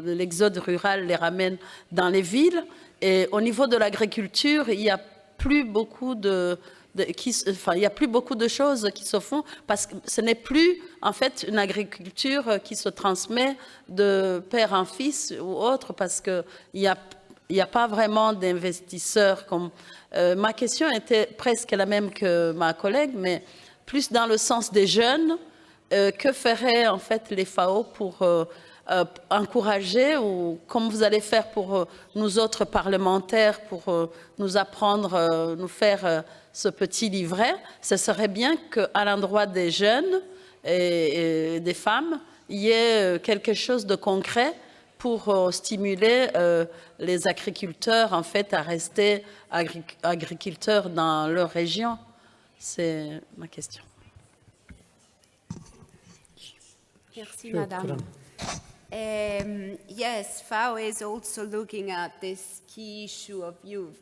Speaker 12: l'exode rural les ramène dans les villes, et au niveau de l'agriculture, il n'y a plus beaucoup il y a plus beaucoup de choses qui se font parce que ce n'est plus en fait une agriculture qui se transmet de père en fils ou autre parce qu'il n'y a pas vraiment d'investisseurs. Ma question était presque la même que ma collègue, mais plus dans le sens des jeunes. Que feraient en fait les FAO pour encourager ou comme vous allez faire pour nous autres parlementaires pour nous apprendre, nous faire ce petit livret, ce serait bien qu'à l'endroit des jeunes et des femmes, il y ait quelque chose de concret pour stimuler les agriculteurs en fait à rester agriculteurs dans leur région. C'est ma question.
Speaker 2: Merci, Madame. Yes, FAO is also looking at this key issue of youth.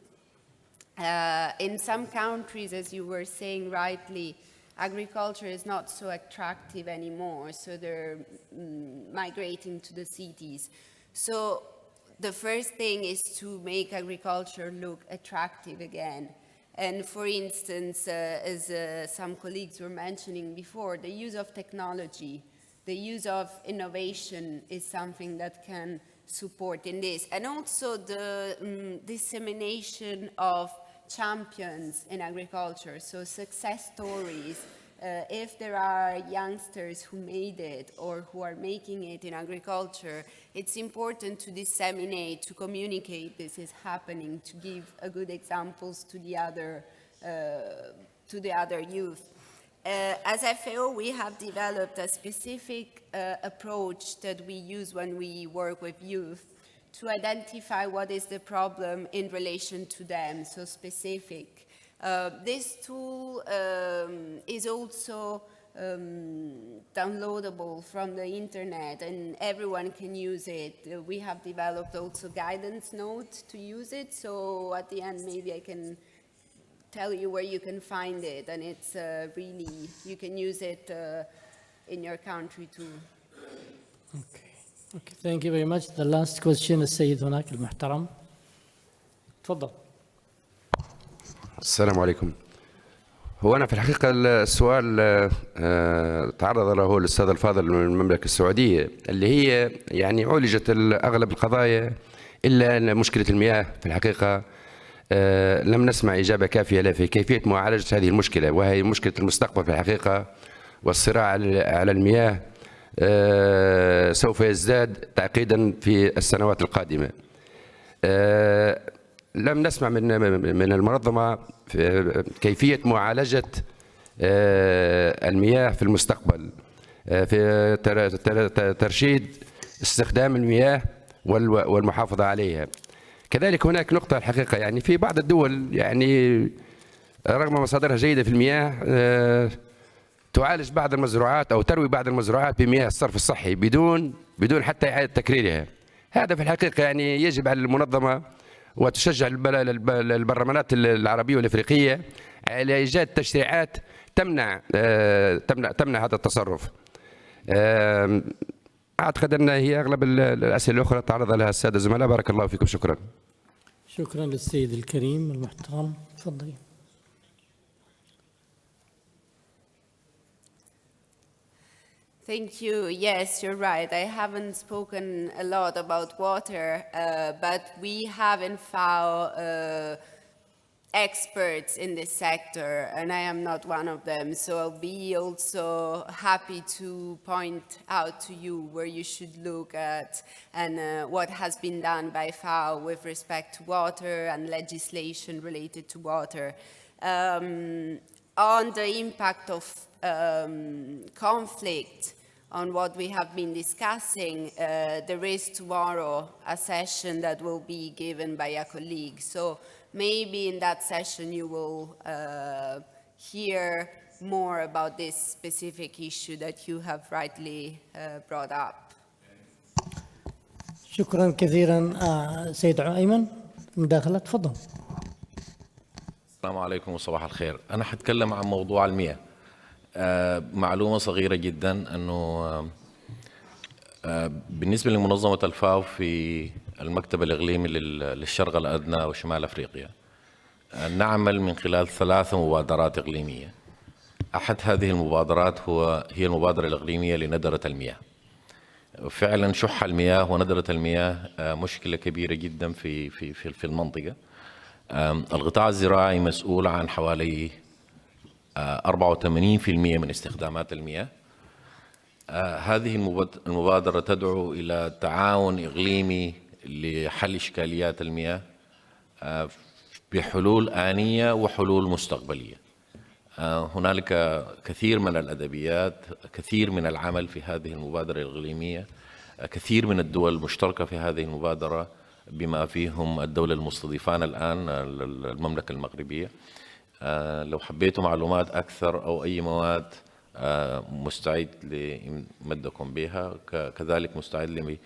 Speaker 2: In some countries, as you were saying rightly, agriculture is not so attractive anymore, so they're migrating to the cities. So the first thing is to make agriculture look attractive again. And for instance, as some colleagues were mentioning before, the use of technology, the use of innovation is something that can support in this. And also the dissemination of champions in agriculture, so success stories. If there are youngsters who made it or who are making it in agriculture, it's important to disseminate, to communicate this is happening, to give good examples to the other youth. As FAO, we have developed a specific approach that we use when we work with youth to identify what is the problem in relation to them, so specific. This tool is also downloadable from the internet and everyone can use it. We have developed also guidance notes to use it, so at the end maybe I can tell you where you can find it, and it's really, you can use it in your country too.
Speaker 1: Okay, thank you very much. The last question السيد هناك المحترم. تفضل.
Speaker 13: السلام عليكم. هو أنا في الحقيقة السؤال تعرض له الأستاذ الفاضل من المملكة السعودية اللي هي يعني عولجت أغلب القضايا إلا مشكلة المياه في الحقيقة لم نسمع إجابة كافية له في كيفية معالجة هذه المشكلة، وهي مشكلة المستقبل في الحقيقة، والصراع على المياه سوف يزداد تعقيدا في السنوات القادمة. لم نسمع من المنظمة كيفية معالجة المياه في المستقبل، في ترشيد استخدام المياه والمحافظة عليها. كذلك هناك نقطة الحقيقة يعني في بعض الدول يعني رغم مصادرها جيدة في المياه تعالج بعض المزروعات أو تروي بعض المزروعات بمياه الصرف الصحي بدون حتى إعادة تكريرها. هذا في الحقيقة يعني يجب على المنظمة وتشجع البرلمانات العربية والإفريقية على إيجاد تشريعات تمنع هذا التصرف. أعتقد أن هي أغلب الأسئلة الأخرى تعرض لها السادة الزملاء. بارك الله فيكم. شكرا.
Speaker 1: شكرا للسيد الكريم المحترم. تفضلي.
Speaker 2: Thank you. Yes, you're right. I haven't spoken a lot about water, but we have in FAO experts in this sector, and I am not one of them. So I'll be also happy to point out to you where you should look at and what has been done by FAO with respect to water and legislation related to water. On the impact of conflict on what we have been discussing, there is tomorrow a session that will be given by a colleague. So maybe in that session you will hear more about this specific issue that you have rightly brought up.
Speaker 1: شكرا كثيرا سيد أيمن. مداخلة تفضل.
Speaker 14: السلام عليكم وصباح الخير. أنا حتكلم عن موضوع المياه. معلومة صغيرة جدا أنه بالنسبة لمنظمة الفاو في المكتب الإقليمي للشرق الأدنى وشمال أفريقيا نعمل من خلال 3 مبادرات إقليمية. أحد هذه المبادرات هي المبادرة الإقليمية لندرة المياه. فعلا شح المياه وندرة المياه مشكلة كبيرة جدا في المنطقة. القطاع الزراعي مسؤول عن حوالي 84% من استخدامات المياه. هذه المبادرة تدعو إلى تعاون إقليمي لحل إشكاليات المياه بحلول آنية وحلول مستقبلية. هنالك كثير من الأدبيات، كثير من العمل في هذه المبادرة الإقليمية، كثير من الدول المشتركة في هذه المبادرة بما فيهم الدولة المستضيفان الآن المملكة المغربية. لو حبيتوا معلومات أكثر أو أي مواد مستعد لمدكم بها، كذلك مستعد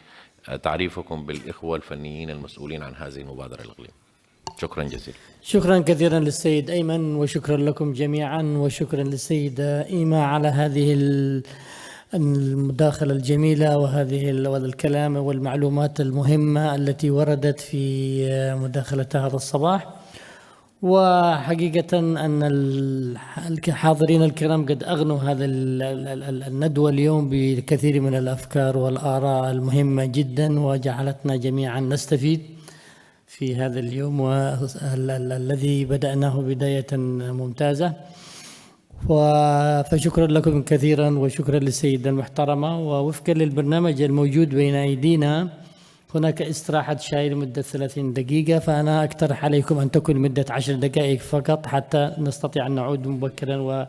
Speaker 14: لتعريفكم بالإخوة الفنيين المسؤولين عن هذه المبادرة الإقليمية. شكرا جزيلا.
Speaker 1: شكرا كثيرا للسيد أيمن، وشكرا لكم جميعا، وشكرا للسيدة إيما على هذه المداخلة الجميلة وهذه الكلام والمعلومات المهمة التي وردت في مداخلة هذا الصباح. وحقيقة أن الحاضرين الكرام قد أغنوا هذا الندوة اليوم بكثير من الأفكار والآراء المهمة جدا، وجعلتنا جميعا نستفيد في هذا اليوم الذي بدأناه بداية ممتازة. فشكرا لكم كثيرا، وشكرا للسيدة المحترمة. ووفقا للبرنامج الموجود بين أيدينا هناك استراحة شاي لمدة 30 دقيقة، فأنا أقترح عليكم أن تكون مدة 10 دقائق فقط حتى نستطيع أن نعود مبكرا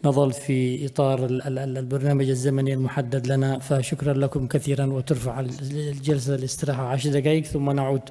Speaker 1: ونظل في إطار البرنامج الزمني المحدد لنا. فشكرا لكم كثيرا، وترفع الجلسة الاستراحة 10 دقائق ثم نعود.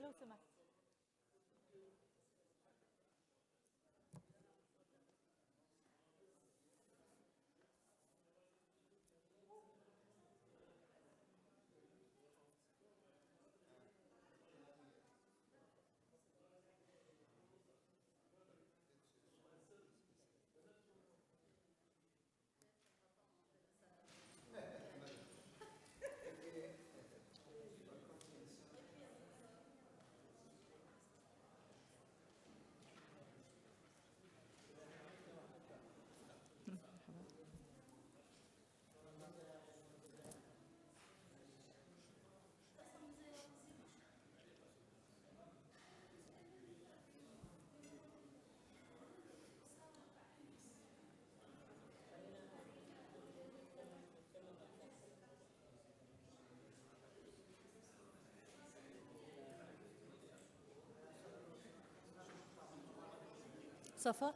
Speaker 15: لو سمحت. صفا.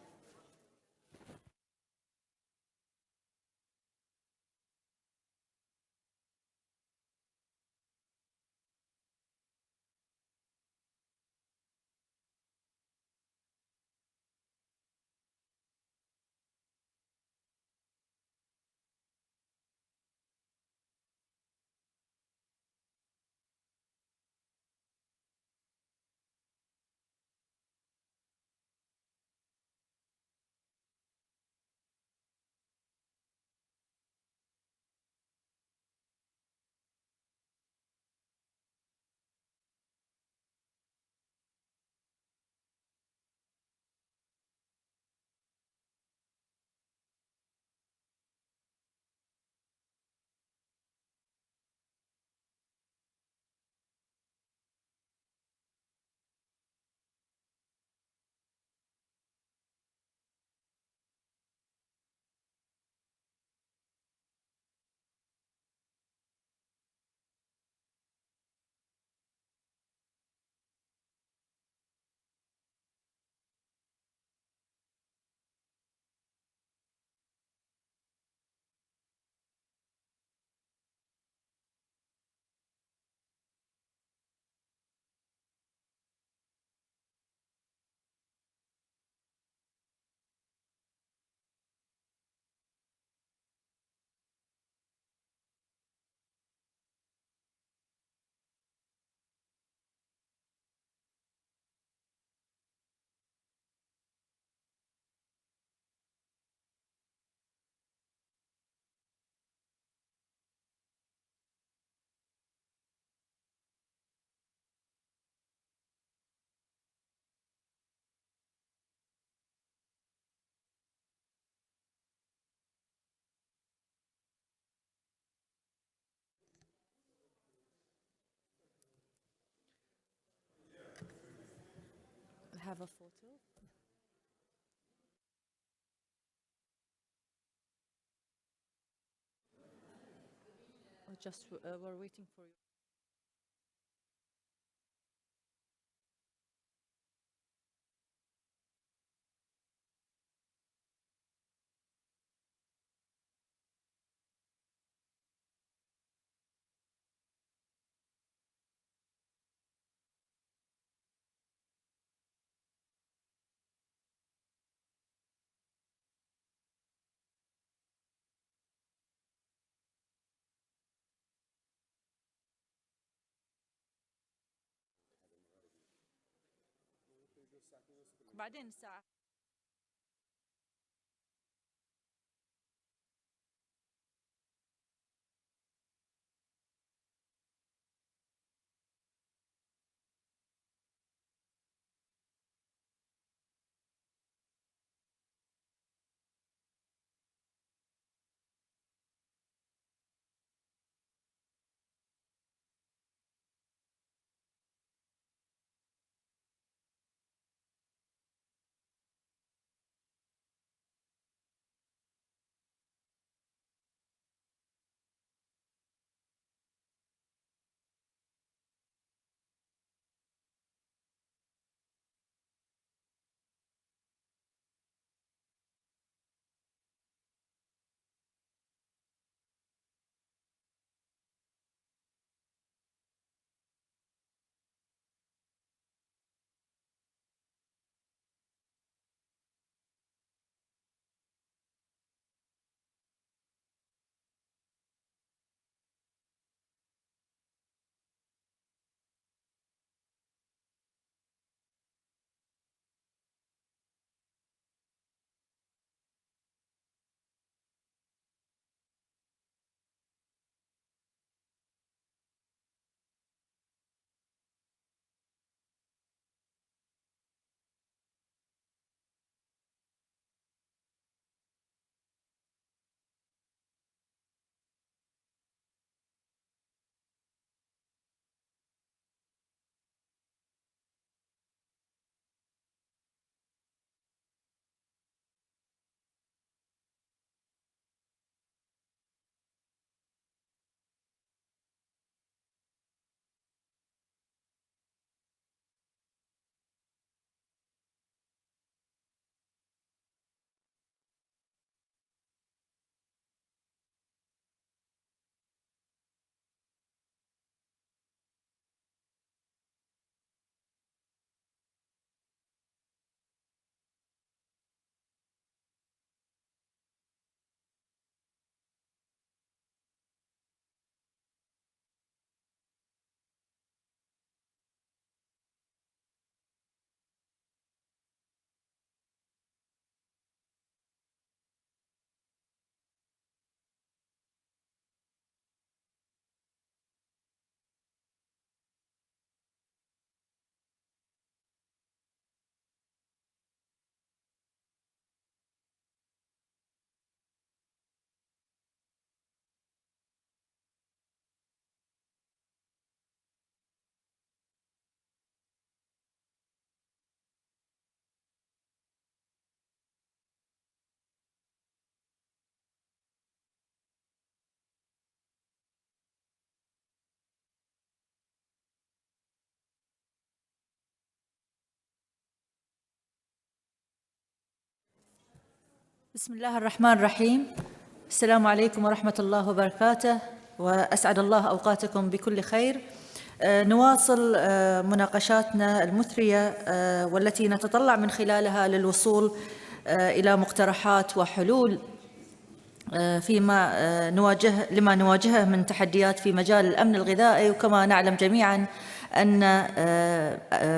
Speaker 15: Have a photo. Or just we're waiting for you. بعدين الساعة بسم الله الرحمن الرحيم. السلام عليكم ورحمة الله وبركاته، وأسعد الله أوقاتكم بكل خير. نواصل مناقشاتنا المثرية والتي نتطلع من خلالها للوصول إلى مقترحات وحلول لما نواجهه من تحديات في مجال الأمن الغذائي. وكما نعلم جميعاً أن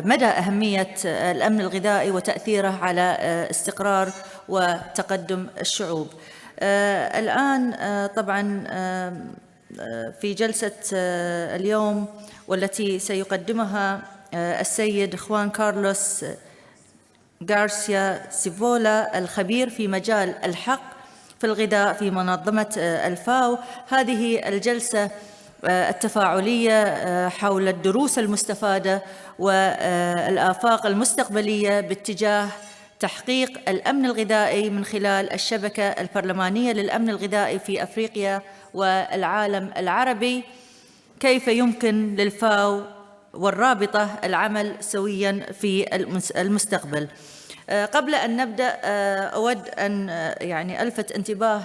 Speaker 15: مدى أهمية الأمن الغذائي وتأثيره على استقرار وتقدم الشعوب. الآن طبعاً في جلسة اليوم والتي سيقدمها السيد خوان كارلوس غارسيا سيفولا، الخبير في مجال الحق في الغذاء في منظمة الفاو. هذه الجلسة التفاعلية حول الدروس المستفادة والآفاق المستقبلية باتجاه تحقيق الأمن الغذائي من خلال الشبكة البرلمانية للأمن الغذائي في أفريقيا والعالم العربي. كيف يمكن للفاو والرابطة العمل سوياً في المستقبل؟ قبل أن نبدأ أود أن ألفت انتباه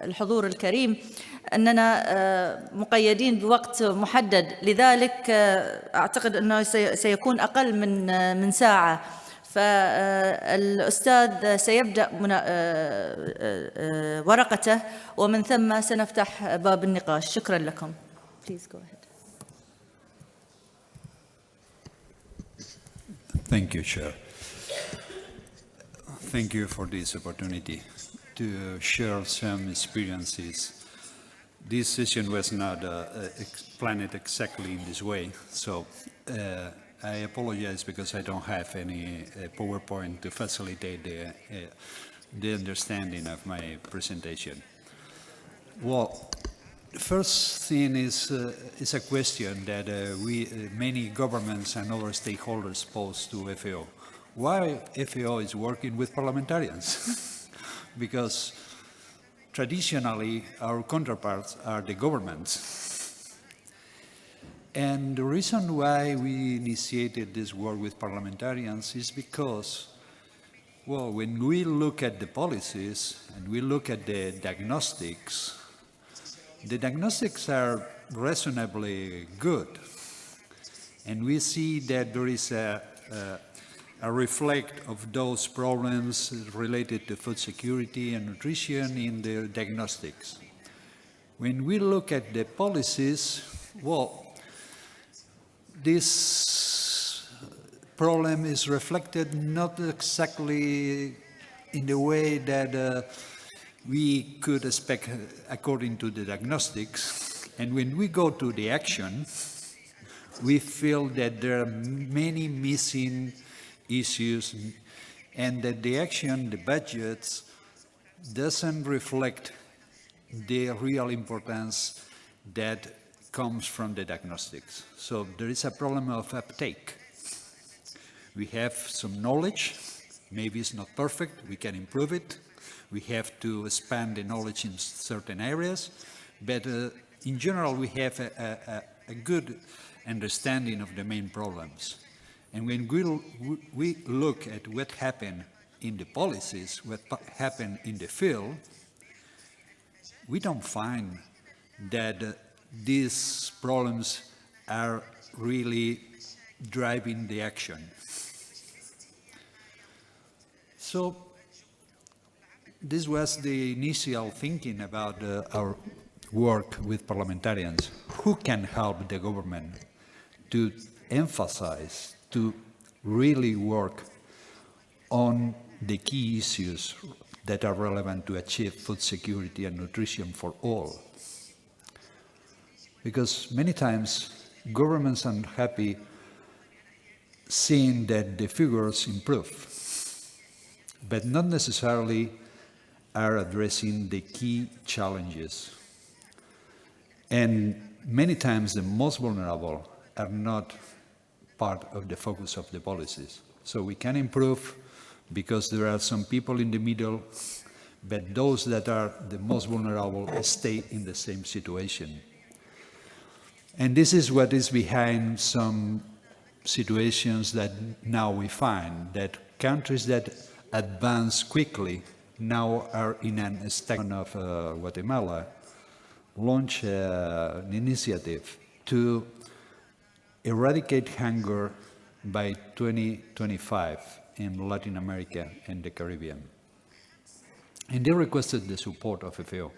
Speaker 15: الحضور الكريم أننا مقيدين بوقت محدد، لذلك أعتقد أنه سيكون أقل من ساعة. فالأستاذ سيبدأ ورقته ومن ثم سنفتح باب النقاش. شكرا لكم. Please go ahead.
Speaker 16: Thank you, Chair. Thank you for this opportunity to share some experiences. This session was not planned exactly in this way, so I apologize because I don't have any PowerPoint to facilitate the understanding of my presentation. Well, the first thing is a question that many governments and other stakeholders pose to FAO. Why FAO is working with parliamentarians? Because traditionally our counterparts are the governments. And the reason why we initiated this work with parliamentarians is because, well, when we look at the policies and we look at the diagnostics are reasonably good. And we see that there is a reflect of those problems related to food security and nutrition in the diagnostics. When we look at the policies, well, this problem is reflected not exactly in the way that we could expect according to the diagnostics. And when we go to the action, we feel that there are many missing issues and that the action, the budgets, doesn't reflect the real importance that comes from the diagnostics. So there is a problem of uptake. We have some knowledge, maybe it's not perfect, we can improve it. We have to expand the knowledge in certain areas, but in general we have a good understanding of the main problems. And when we look at what happened in the policies, what happened in the field, we don't find that these problems are really driving the action. So this was the initial thinking about our work with parliamentarians. Who can help the government to emphasize, to really work on the key issues that are relevant to achieve food security and nutrition for all? Because many times governments are unhappy seeing that the figures improve, but not necessarily are addressing the key challenges. And many times the most vulnerable are not part of the focus of the policies. So we can improve because there are some people in the middle, but those that are the most vulnerable stay in the same situation. And this is what is behind some situations that now we find, that countries that advance quickly now are in a state of Guatemala, launched an initiative to eradicate hunger by 2025 in Latin America and the Caribbean. And they requested the support of FAO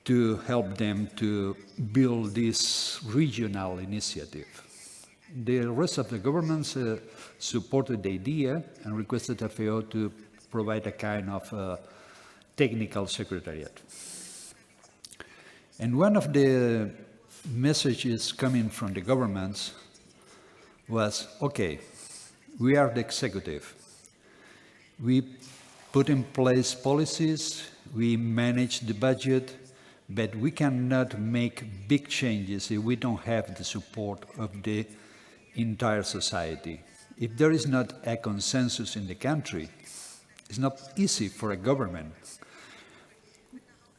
Speaker 16: to help them to build this regional initiative. The rest of the governments supported the idea and requested FAO to provide a kind of technical secretariat. And one of the messages coming from the governments was, okay, we are the executive. We put in place policies, we manage the budget, but we cannot make big changes if we don't have the support of the entire society. If there is not a consensus in the country, it's not easy for a government.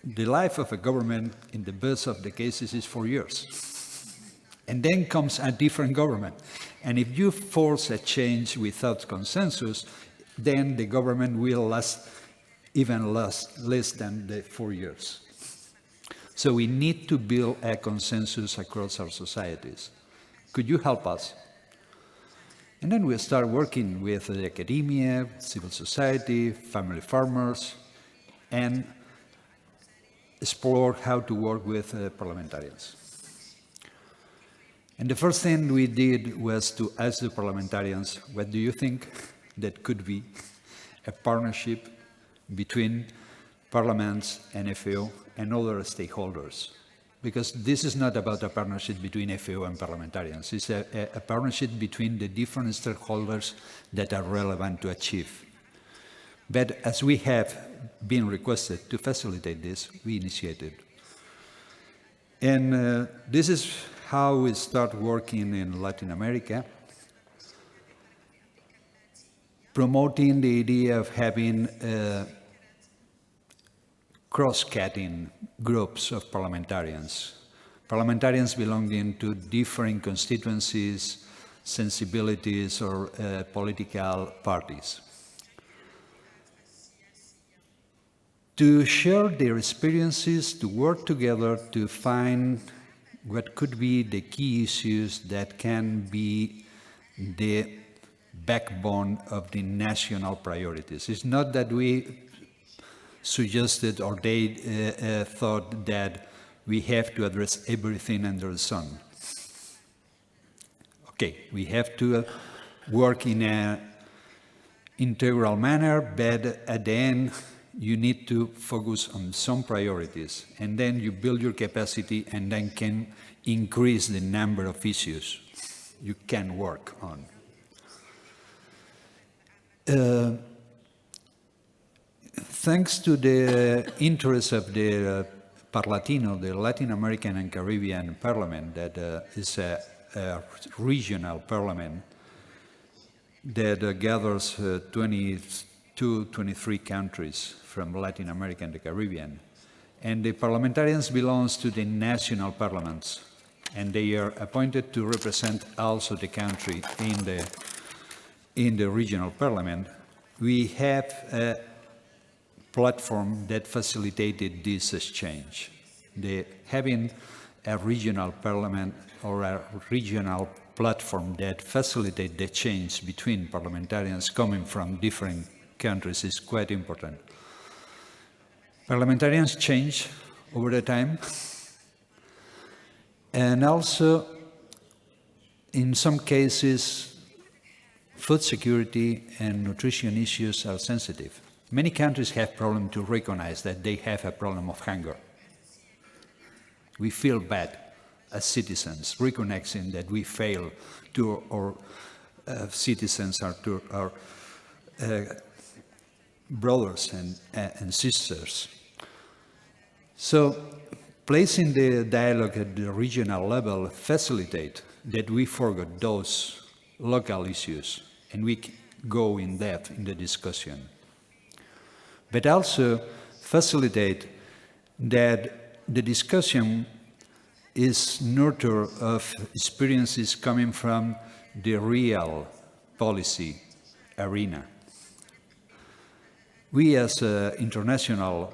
Speaker 16: The life of a government, in the best of the cases, is 4 years. And then comes a different government. And if you force a change without consensus, then the government will last even less than the 4 years. So we need to build a consensus across our societies. Could you help us? And then we start working with the academia, civil society, family farmers, and explore how to work with parliamentarians. And the first thing we did was to ask the parliamentarians, what do you think that could be a partnership between parliaments and FAO and other stakeholders? Because this is not about a partnership between FAO and parliamentarians. It's a partnership between the different stakeholders that are relevant to achieve. But as we have been requested to facilitate this, we initiated. And this is how we start working in Latin America, promoting the idea of having cross-cutting groups of parliamentarians belonging to different constituencies, sensibilities, or political parties, to share their experiences, to work together to find what could be the key issues that can be the backbone of the national priorities. It's not that we suggested or they thought that we have to address everything under the sun. Okay, we have to work in an integral manner, but at the end, you need to focus on some priorities, and then you build your capacity and then can increase the number of issues you can work on. Thanks to the interest of the Parlatino, the Latin American and Caribbean Parliament, that is a regional parliament that gathers 23 countries from Latin America and the Caribbean. And the parliamentarians belong to the national parliaments, and they are appointed to represent also the country in the regional parliament. We have a platform that facilitated this exchange. Having a regional parliament or a regional platform that facilitates the change between parliamentarians coming from different countries is quite important. Parliamentarians change over the time, and also in some cases food security and nutrition issues are sensitive. Many countries have problems to recognize that they have a problem of hunger. We feel bad as citizens, recognizing that we fail to our citizens or to our brothers and sisters. So placing the dialogue at the regional level facilitates that we forget those local issues and we go in depth in the discussion. But also facilitate that the discussion is nurtured of experiences coming from the real policy arena. We as international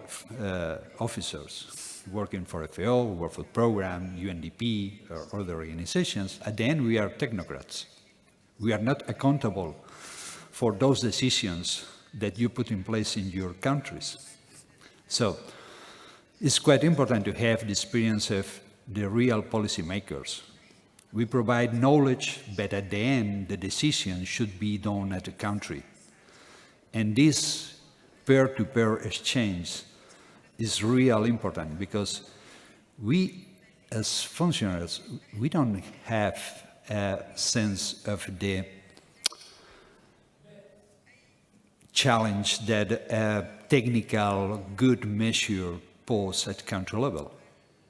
Speaker 16: officers working for FAO, World Food Program, UNDP, or other organizations, at the end we are technocrats. We are not accountable for those decisions that you put in place in your countries. So it's quite important to have the experience of the real policymakers. We provide knowledge, but at the end, the decision should be done at the country. And this peer-to-peer exchange is really important because we, as functionaries, we don't have a sense of the challenge that a technical good measure poses at country level.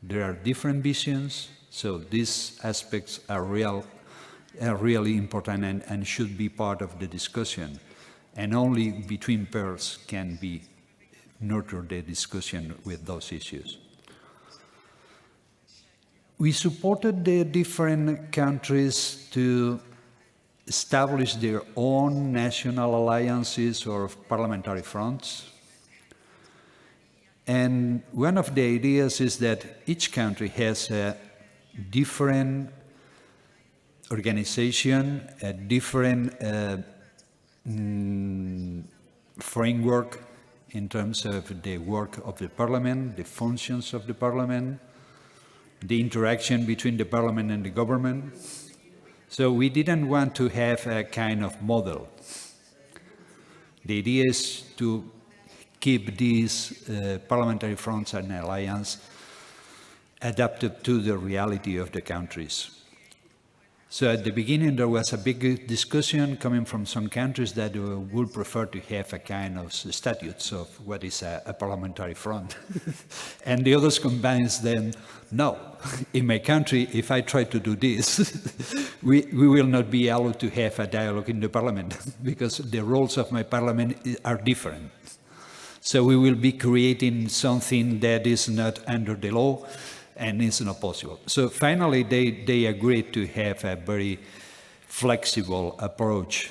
Speaker 16: There are different visions, so these aspects are really important and should be part of the discussion. And only between peers can be nurture the discussion with those issues. We supported the different countries to establish their own national alliances or parliamentary fronts. And one of the ideas is that each country has a different organization, a different framework in terms of the work of the parliament, the functions of the parliament, the interaction between the parliament and the government. So we didn't want to have a kind of model. The idea is to keep these parliamentary fronts and alliance adapted to the reality of the countries. So at the beginning there was a big discussion coming from some countries that would prefer to have a kind of statutes of what is a parliamentary front. And the others convinced them, no, in my country, if I try to do this, we will not be able to have a dialogue in the parliament because the roles of my parliament are different. So we will be creating something that is not under the law, and it's not possible. So finally, they agreed to have a very flexible approach.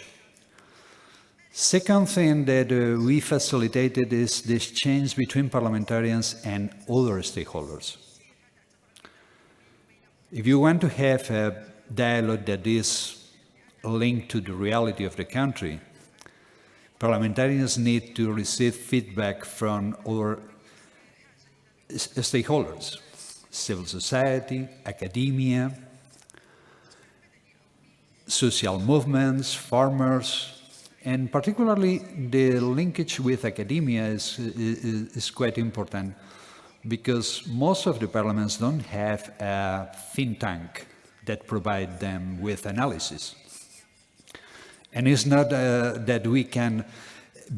Speaker 16: Second thing that we facilitated is the exchange between parliamentarians and other stakeholders. If you want to have a dialogue that is linked to the reality of the country, parliamentarians need to receive feedback from other stakeholders. Civil society, academia, social movements, farmers, and particularly the linkage with academia is quite important because most of the parliaments don't have a think tank that provide them with analysis. And it's not that we can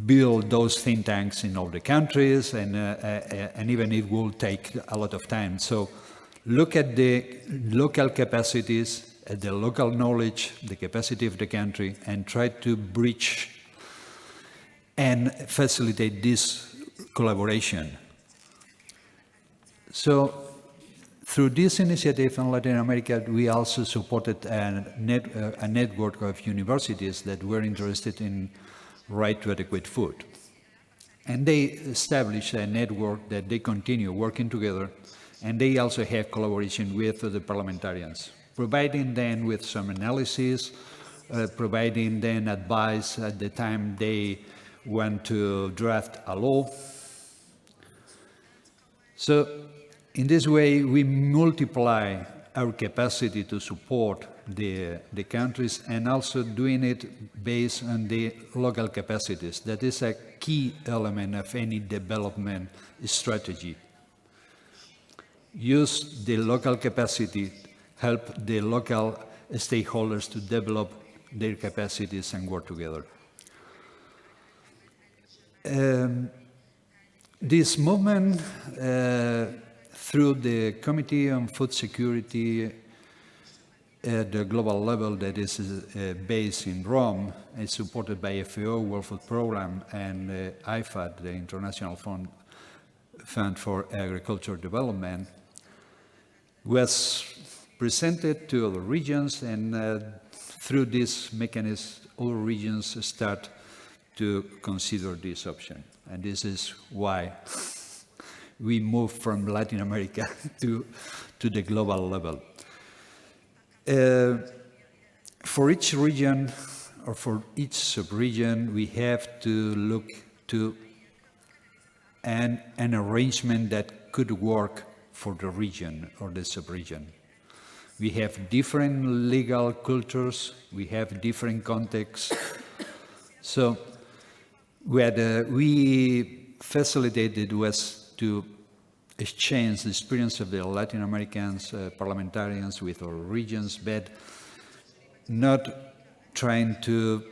Speaker 16: build those think tanks in all the countries, and even it will take a lot of time. So look at the local capacities, at the local knowledge, the capacity of the country, and try to bridge and facilitate this collaboration. So through this initiative in Latin America, we also supported a network of universities that were interested in right to adequate food. And they established a network that they continue working together, and they also have collaboration with the parliamentarians, providing them with some analysis, providing them advice at the time they want to draft a law. So in this way, we multiply our capacity to support the countries and also doing it based on the local capacities. That is a key element of any development strategy. Use the local capacity, help the local stakeholders to develop their capacities and work together. This movement, through the Committee on Food Security at the global level that is based in Rome, is supported by FAO, World Food Program, and IFAD, the International Fund for Agricultural Development, was presented to other regions, and through this mechanism, all regions start to consider this option. And this is why we moved from Latin America to the global level. For each region, or for each sub-region, we have to look to an arrangement that could work for the region or the sub-region. We have different legal cultures, we have different contexts. So what we facilitated was to exchange the experience of the Latin Americans, parliamentarians with our regions, but not trying to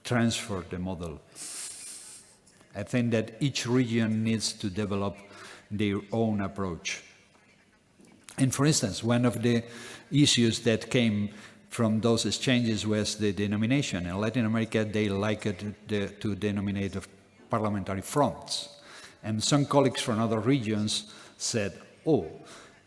Speaker 16: transfer the model. I think that each region needs to develop their own approach. And for instance, one of the issues that came from those exchanges was the denomination. In Latin America, they like it to denominate parliamentary fronts. And some colleagues from other regions said, oh,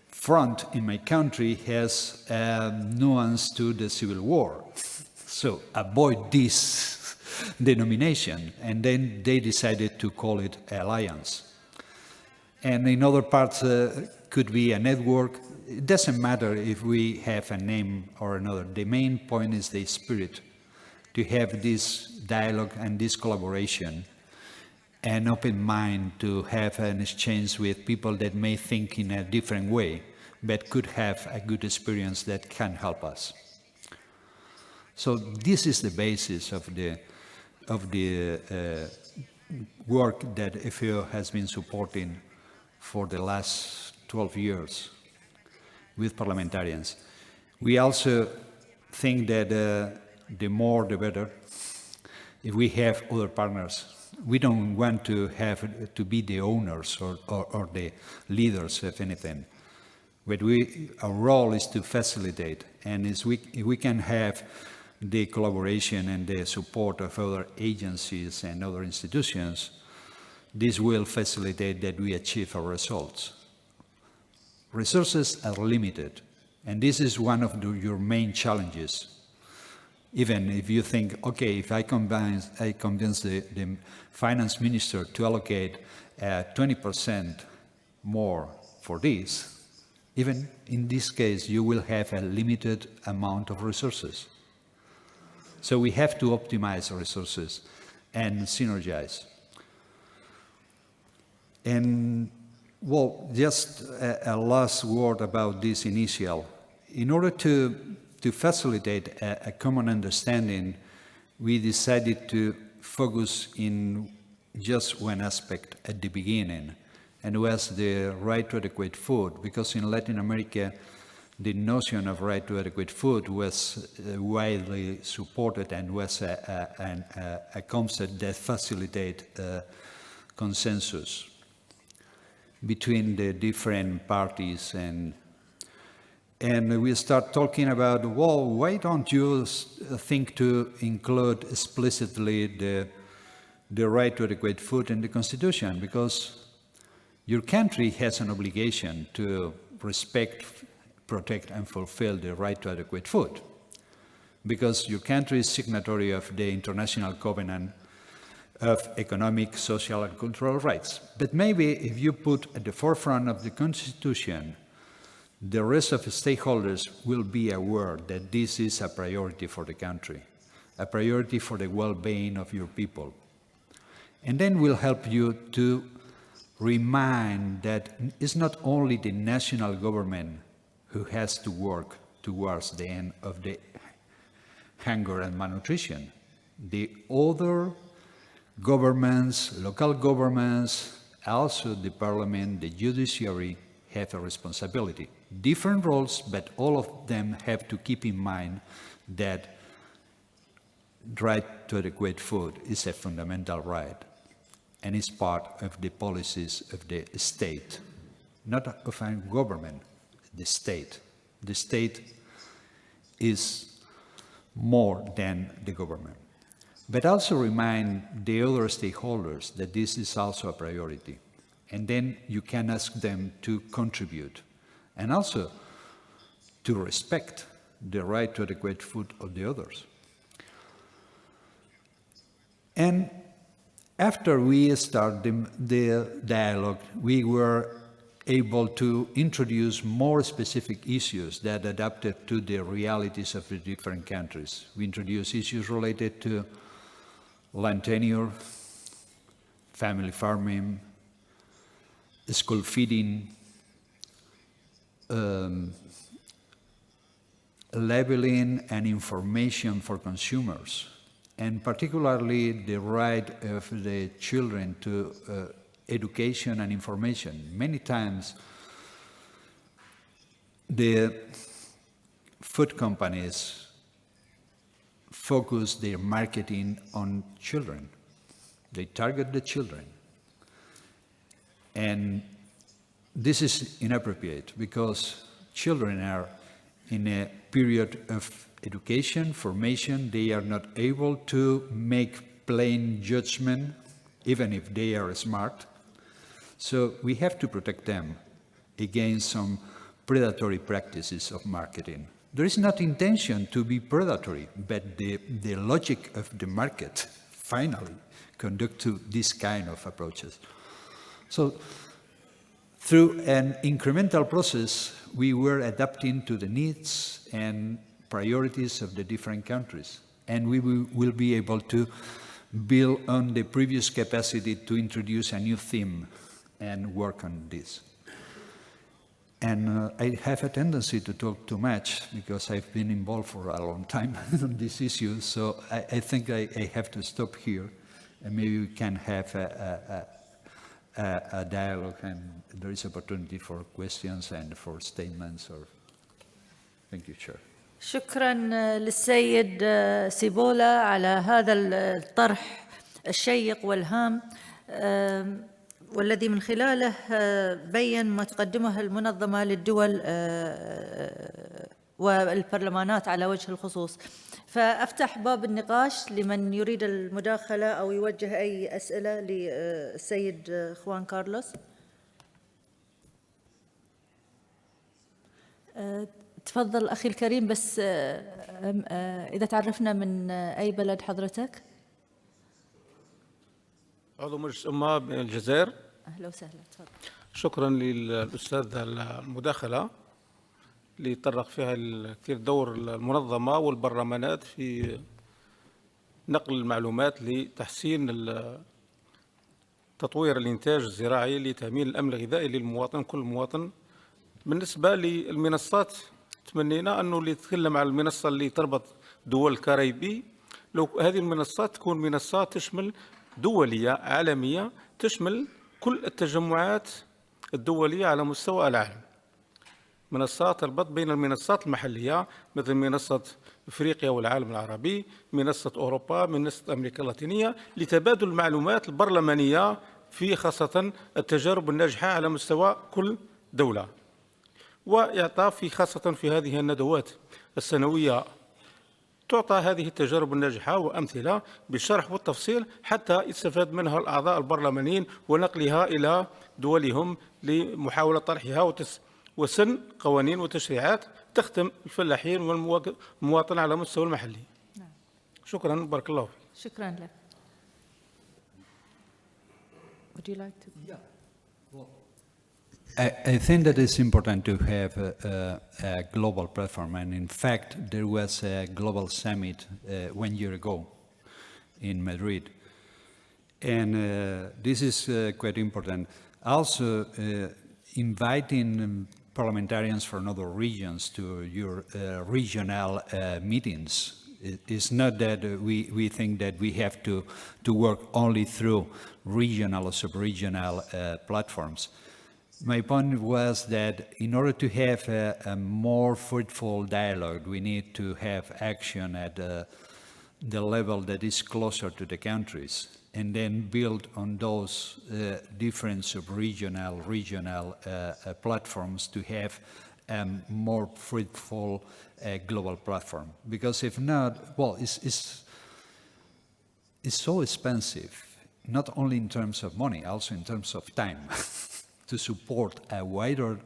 Speaker 16: front in my country has a nuance to the civil war. So avoid this denomination. And then they decided to call it alliance. And in other parts, could be a network. It doesn't matter if we have a name or another. The main point is the spirit, to have this dialogue and this collaboration, an open mind to have an exchange with people that may think in a different way, but could have a good experience that can help us. So this is the basis of the work that FAO has been supporting for the last 12 years with parliamentarians. We also think that the more the better. If we have other partners, we don't want to have to be the owners or the leaders of anything. But our role is to facilitate, and if we can have the collaboration and the support of other agencies and other institutions, this will facilitate that we achieve our results. Resources are limited, and this is one of your main challenges. Even if you think, okay, if I convince the finance minister to allocate 20% more for this, even in this case, you will have a limited amount of resources. So we have to optimize our resources and synergize. And, well, just a last word about this initial. In order to facilitate a common understanding, we decided to focus in just one aspect at the beginning, and it was the right to adequate food, because in Latin America, the notion of right to adequate food was widely supported and was a concept that facilitated consensus between the different parties, and we start talking about, well, why don't you think to include explicitly the right to adequate food in the Constitution? Because your country has an obligation to respect, protect, and fulfill the right to adequate food, because your country is signatory of the International Covenant of Economic, Social, and Cultural Rights. But maybe if you put at the forefront of the Constitution, the rest of the stakeholders will be aware that this is a priority for the country, a priority for the well-being of your people. And then we'll help you to remind that it's not only the national government who has to work towards the end of the hunger and malnutrition. The other governments, local governments, also the parliament, the judiciary, have a responsibility. Different roles, but all of them have to keep in mind that right to adequate food is a fundamental right, and is part of the policies of the state, not of a government, the state. The state is more than the government. But also remind the other stakeholders that this is also a priority. And then you can ask them to contribute, and also to respect the right to adequate food of the others. And After we started the dialogue, we were able to introduce more specific issues that adapted to the realities of the different countries. We introduced issues related to land tenure, family farming, school feeding, labeling and information for consumers, and particularly the right of the children to education and information. Many times the food companies focus their marketing on children. They target the children. And this is inappropriate because children are in a period of education, formation. They are not able to make plain judgment, even if they are smart. So we have to protect them against some predatory practices of marketing. There is not intention to be predatory, but the logic of the market finally conduct to this kind of approaches. So through an incremental process, we were adapting to the needs and priorities of the different countries. And we will be able to build on the previous capacity to introduce a new theme and work on this. And I have a tendency to talk too much because I've been involved for a long time on this issue. So I think I have to stop here, and maybe we can have a dialogue, and there is opportunity for questions and for statements. Or thank you, Chair.
Speaker 15: شكرا للسيد سيبولا على هذا الطرح الشيق والهام، والذي من خلاله بين ما تقدمه المنظمة للدول والبرلمانات على وجه الخصوص. فأفتح باب النقاش لمن يريد المداخلة أو يوجه أي أسئلة للسيد خوان كارلوس. تفضل أخي الكريم، بس إذا تعرفنا من أي بلد حضرتك؟
Speaker 17: عضو مجلس أمة من الجزائر.
Speaker 15: أهلا وسهلا، تفضل.
Speaker 17: شكرا للأستاذ المداخلة اللي طرق فيها كثير دور المنظمة والبرلمانات في نقل المعلومات لتحسين تطوير الإنتاج الزراعي لتأمين الأمن الغذائي للمواطن، كل مواطن. بالنسبة للمنصات، تمنينا أنه اللي يتكلم على المنصة اللي تربط دول الكاريبي، لو هذه المنصات تكون منصات تشمل دولية عالمية، تشمل كل التجمعات الدولية على مستوى العالم. منصات تربط بين المنصات المحلية مثل منصة إفريقيا والعالم العربي، منصة أوروبا، منصة أمريكا اللاتينية، لتبادل المعلومات البرلمانية في خاصة التجارب الناجحة على مستوى كل دولة. وإعطاء في خاصة في هذه الندوات السنوية تعطى هذه التجارب الناجحة وأمثلة بالشرح والتفصيل حتى يستفاد منها الأعضاء البرلمانيين ونقلها إلى دولهم لمحاولة طرحها وسن قوانين وتشريعات تخدم الفلاحين والمواطن على مستوى المحلي. شكرا، بارك الله فيك.
Speaker 15: شكرا لك. Would you like to?
Speaker 16: Yeah. Well, I think that it's important to have a global platform, and in fact, there was a global summit 1 year ago in Madrid, and this is quite important. Also, inviting parliamentarians from other regions to your regional meetings. It's not that we think that we have to work only through regional or sub-regional platforms. My point was that in order to have a more fruitful dialogue, we need to have action at the level that is closer to the countries, and then build on those different sub-regional, regional platforms to have a more fruitful global platform. Because if not, well, it's so expensive, not only in terms of money, also in terms of time, to support a wider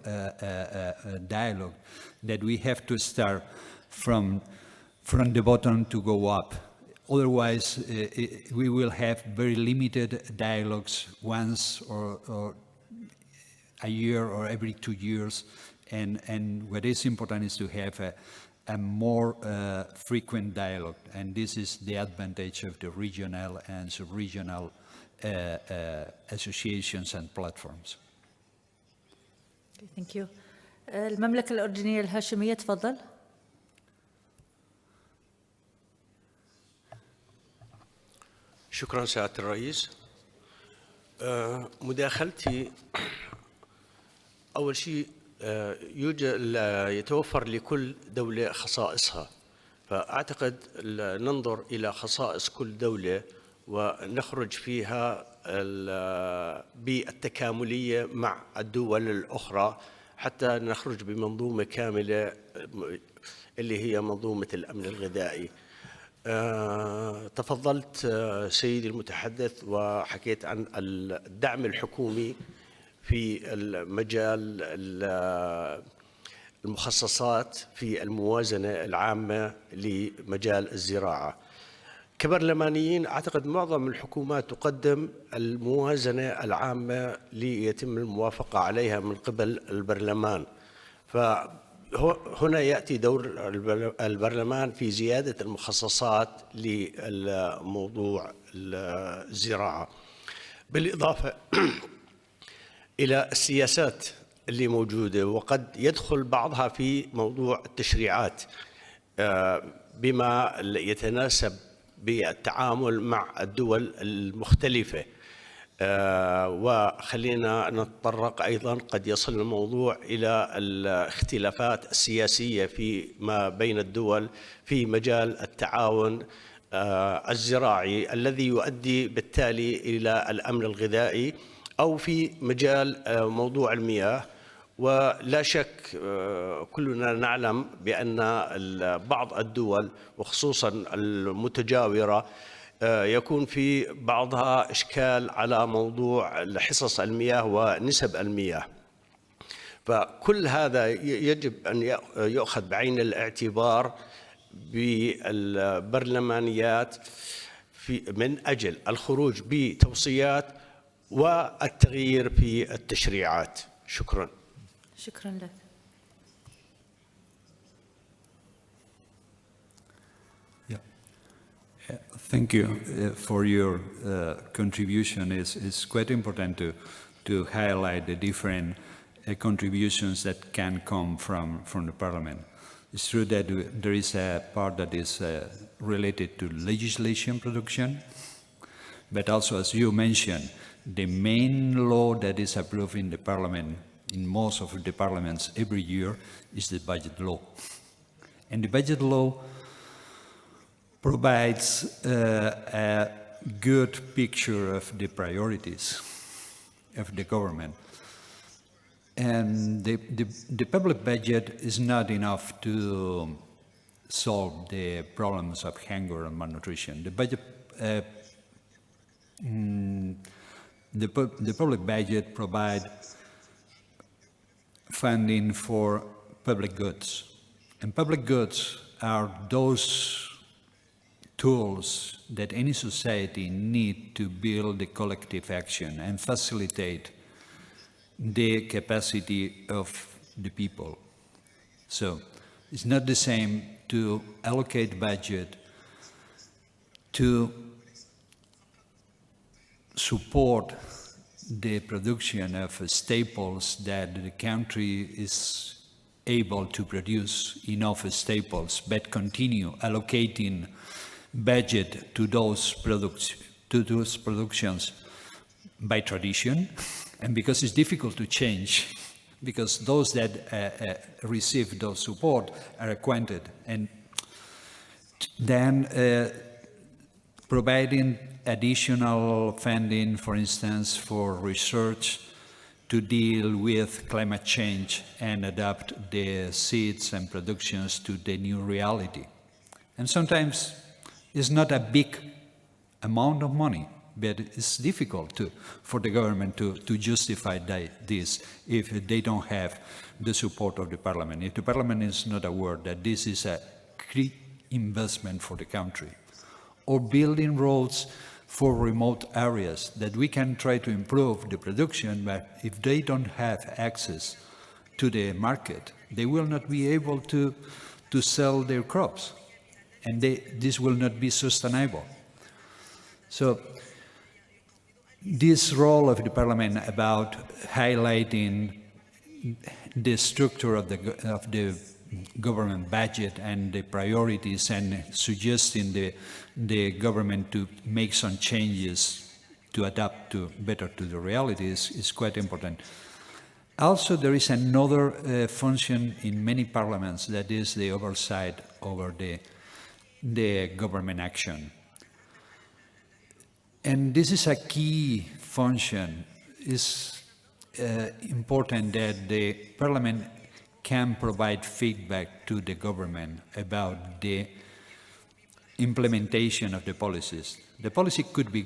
Speaker 16: dialogue, that we have to start from the bottom to go up. Otherwise, we will have very limited dialogues once or a year or every 2 years. And what is important is to have a more frequent dialogue. And this is the advantage of the regional and sub-regional associations and platforms.
Speaker 15: Thank you. المملكة الأردنية الهاشمية تفضل.
Speaker 18: شكرا سعادة الرئيس. مداخلتي أول شيء يتوفر لكل دولة خصائصها، فأعتقد ننظر إلى خصائص كل دولة ونخرج فيها بالتكاملية مع الدول الأخرى حتى نخرج بمنظومة كاملة اللي هي منظومة الأمن الغذائي. تفضلت سيدي المتحدث وحكيت عن الدعم الحكومي في مجال المخصصات في الموازنة العامة لمجال الزراعة. كبرلمانيين أعتقد معظم الحكومات تقدم الموازنة العامة ليتم الموافقة عليها من قبل البرلمان، فهنا يأتي دور البرلمان في زيادة المخصصات لموضوع الزراعة، بالإضافة إلى السياسات اللي موجودة، وقد يدخل بعضها في موضوع التشريعات بما يتناسب بالتعامل مع الدول المختلفة. وخلينا نتطرق أيضا قد يصل الموضوع إلى الاختلافات السياسية فيما بين الدول في مجال التعاون الزراعي الذي يؤدي بالتالي إلى الأمن الغذائي، أو في مجال موضوع المياه. ولا شك كلنا نعلم بأن بعض الدول وخصوصا المتجاورة يكون في بعضها إشكال على موضوع حصص المياه ونسب المياه، فكل هذا يجب أن يؤخذ بعين الاعتبار بالبرلمانيات من أجل الخروج بتوصيات والتغيير في التشريعات. شكرا.
Speaker 15: شكرا لك.
Speaker 16: Thank you for your contribution. It's quite important to highlight the different contributions that can come from the Parliament. It's true that there is a part that is related to legislation production, but also, as you mentioned, the main law that is approved in the Parliament, in most of the parliaments every year, is the budget law. And the budget law provides a good picture of the priorities of the government. And the public budget is not enough to solve the problems of hunger and malnutrition. The budget, the public budget provides funding for public goods. And public goods are those tools that any society need to build the collective action and facilitate the capacity of the people. So it's not the same to allocate budget to support the production of staples that the country is able to produce enough staples, but continue allocating budget to those productions by tradition, and because it's difficult to change, because those that receive those support are acquainted, and then providing additional funding, for instance, for research to deal with climate change and adapt the seeds and productions to the new reality. And sometimes it's not a big amount of money, but it's difficult for the government to justify this if they don't have the support of the parliament. If the parliament is not aware that this is a key investment for the country, or building roads for remote areas that we can try to improve the production, but if they don't have access to the market, they will not be able to sell their crops, and this will not be sustainable. So this role of the Parliament about highlighting the structure of the government budget and the priorities and suggesting the government to make some changes to adapt better to the realities is quite important. Also, there is another function in many parliaments, that is the oversight over the government action. And this is a key function. It's important that the Parliament can provide feedback to the government about the implementation of the policies. The policy could be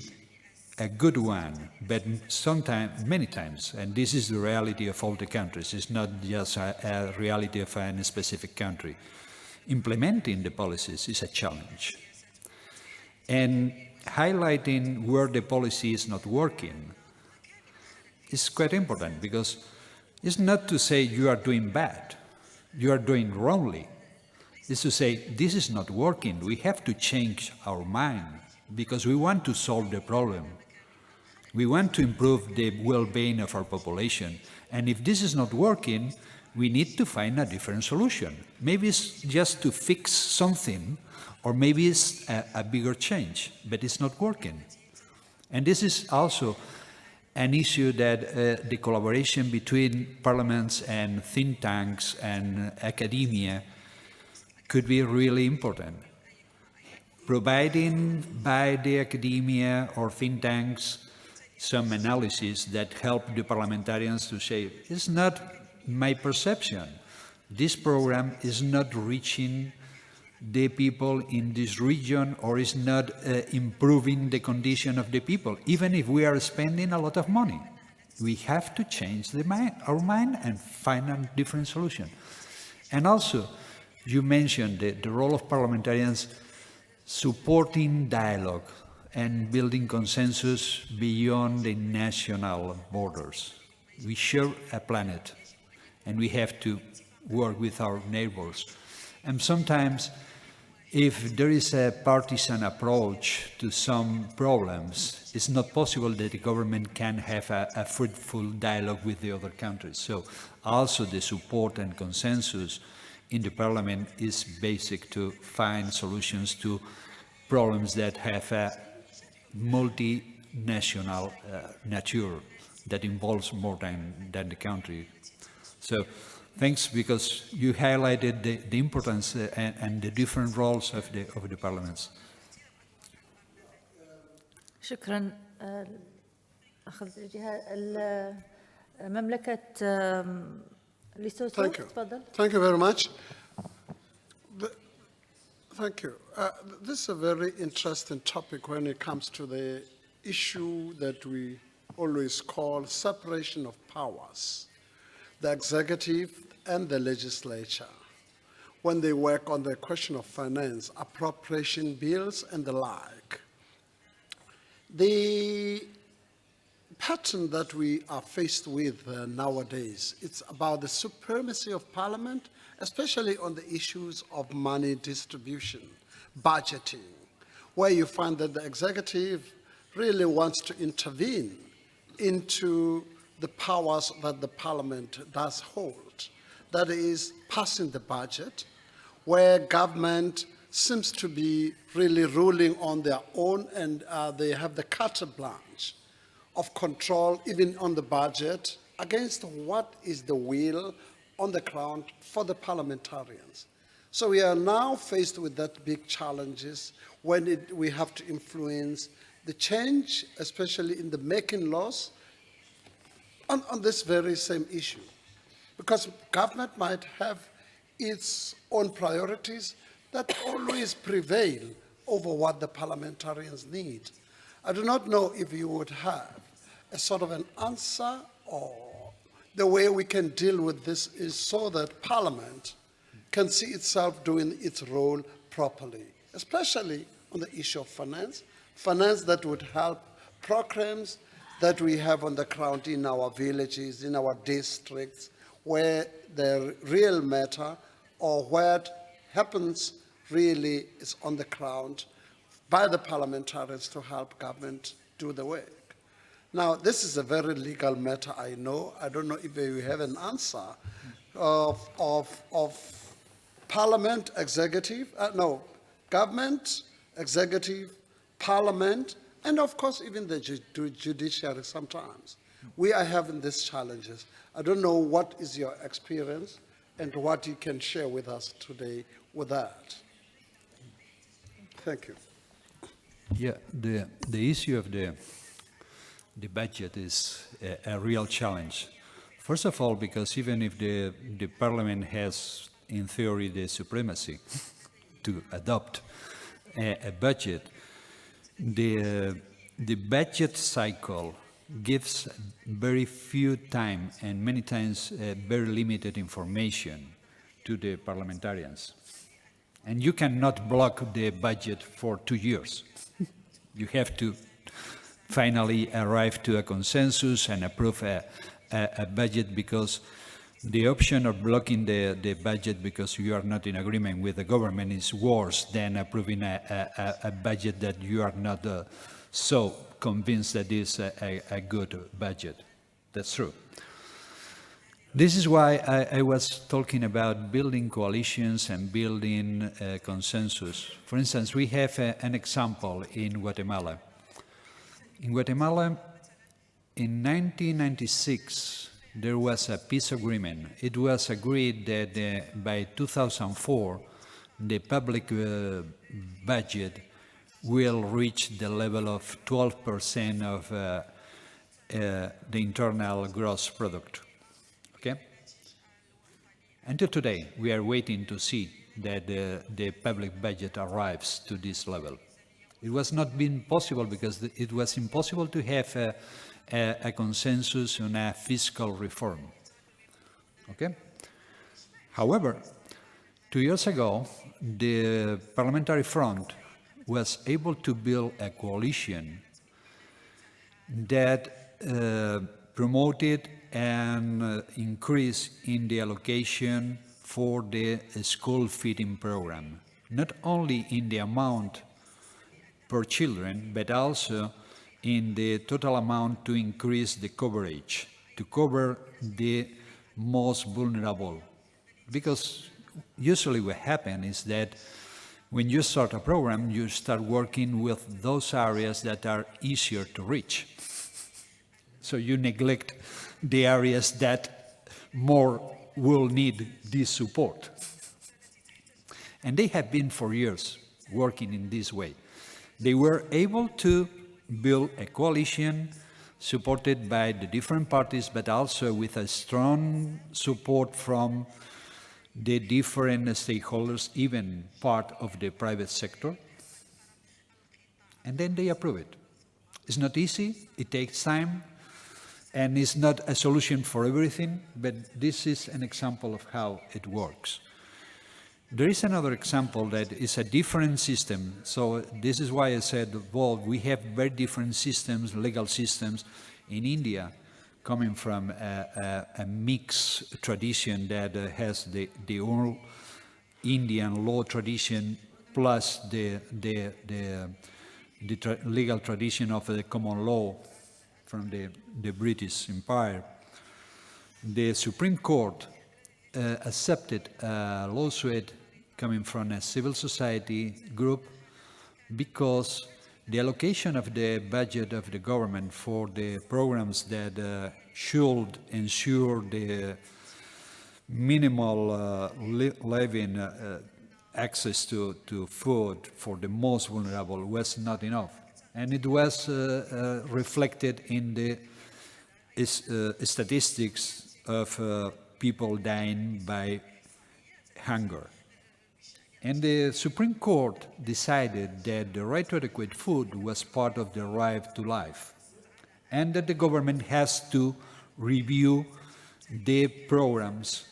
Speaker 16: a good one, but sometimes, many times, and this is the reality of all the countries, it's not just a reality of a specific country. Implementing the policies is a challenge. And highlighting where the policy is not working is quite important, because it's not to say you are doing bad, you are doing wrongly. It's to say this is not working, we have to change our mind because we want to solve the problem. We want to improve the well-being of our population. And if this is not working, we need to find a different solution. Maybe it's just to fix something, or maybe it's a bigger change, but it's not working. And this is also an issue that the collaboration between parliaments and think tanks and academia could be really important. Providing by the academia or think tanks some analysis that help the parliamentarians to say, it's not my perception. This program is not reaching the people in this region, or is not improving the condition of the people, even if we are spending a lot of money. We have to change our mind and find a different solution. And also, you mentioned the role of parliamentarians supporting dialogue and building consensus beyond the national borders. We share a planet, and we have to work with our neighbors. And sometimes, if there is a partisan approach to some problems, it's not possible that the government can have a fruitful dialogue with the other countries. So also the support and consensus in the parliament is basic to find solutions to problems that have a multinational nature that involves more than the country. So thanks, because you highlighted the importance and the different roles of the parliaments.
Speaker 15: شكرا. أخذ مملكة ليسوتو. تفضل.
Speaker 7: Thank you very much. Thank you. This is a very interesting topic when it comes to the issue that we always call separation of powers. The executive and the legislature, when they work on the question of finance, appropriation bills and the like. The pattern that we are faced with nowadays, it's about the supremacy of Parliament, especially on the issues of money distribution, budgeting, where you find that the executive really wants to intervene into the powers that the Parliament does hold. That is, passing the budget, where government seems to be really ruling on their own, and they have the carte blanche of control even on the budget against what is the will on the ground for the parliamentarians. So we are now faced with that big challenges when we have to influence the change, especially in the making laws, on this very same issue. Because government might have its own priorities that always prevail over what the parliamentarians need. I do not know if you would have a sort of an answer, or the way we can deal with this is so that Parliament can see itself doing its role properly, especially on the issue of finance, finance that would help programs that we have on the ground in our villages, in our districts, where the real matter or what happens really is on the ground by the parliamentarians to help government do the work. Now, this is a very legal matter, I know. I don't know if you have an answer of parliament, executive, government, executive, parliament, and of course even the judiciary sometimes. We are having these challenges. I don't know what is your experience and what you can share with us today with that. Thank you.
Speaker 16: Yeah, the issue of the budget is a real challenge. First of all, because even if the Parliament has, in theory, the supremacy to adopt a budget, the budget cycle gives very few time and many times very limited information to the parliamentarians. And you cannot block the budget for 2 years. You have to finally arrive to a consensus and approve a budget, because the option of blocking the budget because you are not in agreement with the government is worse than approving a budget that you are not so convinced that is a good budget. That's true. This is why I was talking about building coalitions and building consensus. For instance, we have an example in Guatemala. In Guatemala, in 1996, there was a peace agreement. It was agreed that by 2004, the public budget will reach the level of 12% of the internal gross product. Okay? Until today, we are waiting to see that the public budget arrives to this level. It was not been possible because it was impossible to have a consensus on a fiscal reform. Okay? However, 2 years ago, the Parliamentary Front was able to build a coalition that promoted an increase in the allocation for the school feeding program, not only in the amount per children, but also in the total amount to increase the coverage, to cover the most vulnerable. Because usually what happens is that when you start a program, you start working with those areas that are easier to reach. So you neglect the areas that more will need this support. And they have been for years working in this way. They were able to build a coalition supported by the different parties, but also with a strong support from the different stakeholders, even part of the private sector. And then they approve it. It's not easy, it takes time, and it's not a solution for everything, but this is an example of how it works. There is another example that is a different system. So this is why I said, well, we have very different systems, legal systems in India, coming from a mixed tradition that has the old Indian law tradition plus the legal tradition of the common law from the British Empire. The Supreme Court accepted a lawsuit coming from a civil society group because the allocation of the budget of the government for the programs that should ensure the minimal living access to food for the most vulnerable was not enough. And it was reflected in the statistics of people dying by hunger. And the Supreme Court decided that the right to adequate food was part of the right to life, and that the government has to review the programs,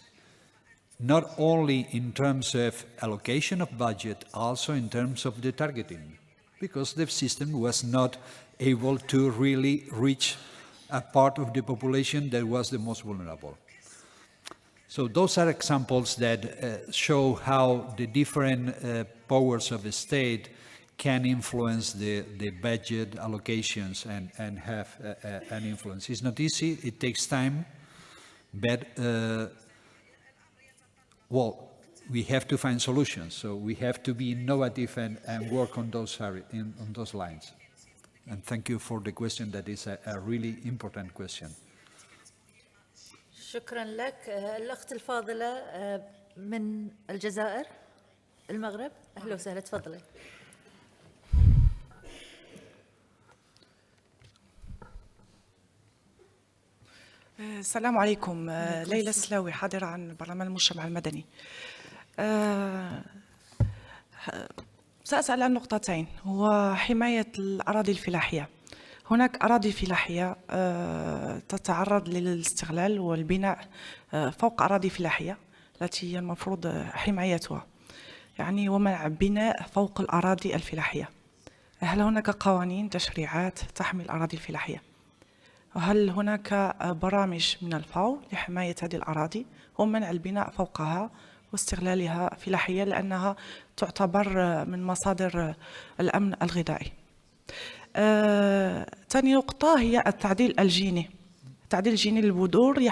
Speaker 16: not only in terms of allocation of budget, also in terms of the targeting. because the system was not able to really reach a part of the population that was the most vulnerable. So those are examples that show how the different powers of the state can influence the budget allocations and have an influence. It's not easy, it takes time, but well, we have to find solutions. So we have to be innovative and work on those on those lines. And thank you for the question. That is a really important question.
Speaker 15: شكرا لك. الأخت الفاضلة من الجزائر المغرب، أهلا وسهلا، تفضلي.
Speaker 19: السلام عليكم. ليلى السلاوي، حاضرة عن برلمان المجتمع المدني. سأسأل عن نقطتين، هو حماية الأراضي الفلاحية. هناك أراضي فلاحية تتعرض للاستغلال والبناء فوق أراضي فلاحية التي المفروض حمايتها، يعني ومنع بناء فوق الأراضي الفلاحية. هل هناك قوانين تشريعات تحمي الأراضي الفلاحية؟ وهل هناك برامج من الفاو لحماية هذه الأراضي ومنع البناء فوقها واستغلالها فلاحيا، لأنها تعتبر من مصادر الأمن الغذائي؟ ثاني نقطة هي التعديل الجيني. التعديل الجيني للبذور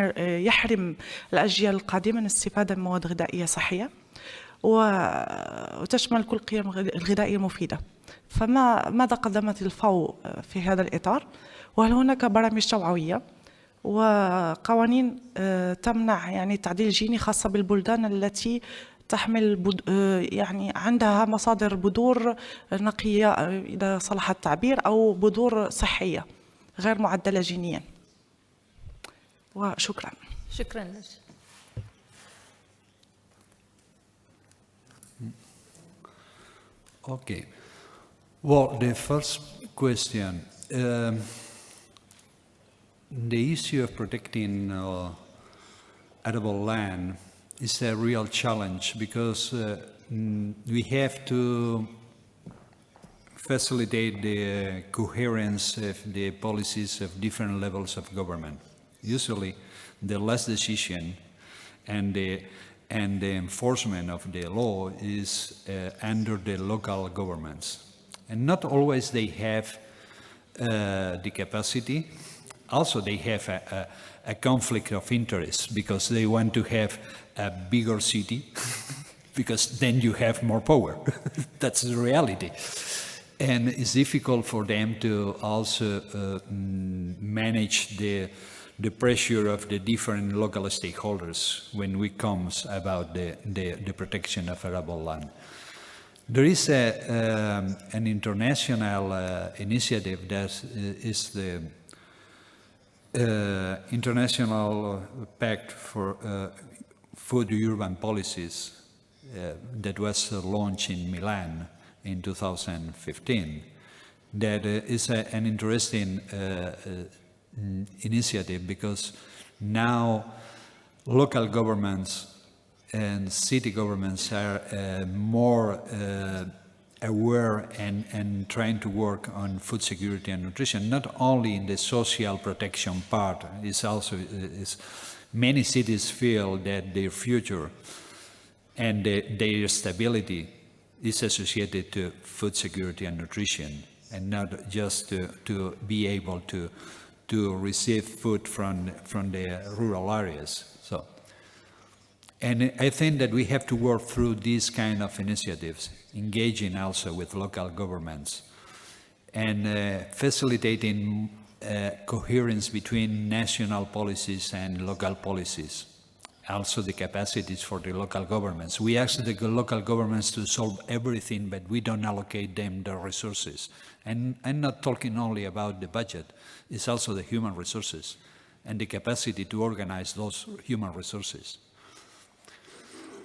Speaker 19: يحرم الأجيال القادمة من الاستفادة من مواد غذائية صحية وتشمل كل القيم الغذائية المفيدة. فماذا قدمت الفاو في هذا الإطار؟ وهل هناك برامج توعوية وقوانين تمنع يعني التعديل الجيني خاصة بالبلدان التي تحمل يعني عندها مصادر بذور نقية إذا صلح التعبير أو بذور صحية غير معدلة جينيا؟ وشكرا.
Speaker 15: شكرا لك.
Speaker 16: Okay. Well, the first question, the issue of protecting arable land is a real challenge because we have to facilitate the coherence of the policies of different levels of government. Usually, the last decision and the enforcement of the law is under the local governments. And not always they have the capacity. Also, they have a conflict of interest because they want to have a bigger city because then you have more power. That's the reality. And it's difficult for them to also manage the pressure of the different local stakeholders when it comes about the protection of arable land. There is an international initiative that is the International Pact for Food Urban Policies that was launched in Milan in 2015. That is an interesting initiative because now local governments and city governments are more aware and trying to work on food security and nutrition, not only in the social protection part. It's also many cities feel that their future and their stability is associated to food security and nutrition, and not just to be able to receive food from the rural areas. So, and I think that we have to work through these kind of initiatives, engaging also with local governments, and facilitating coherence between national policies and local policies. Also the capacities for the local governments. We ask the local governments to solve everything, but we don't allocate them the resources. And I'm not talking only about the budget, it's also the human resources and the capacity to organize those human resources.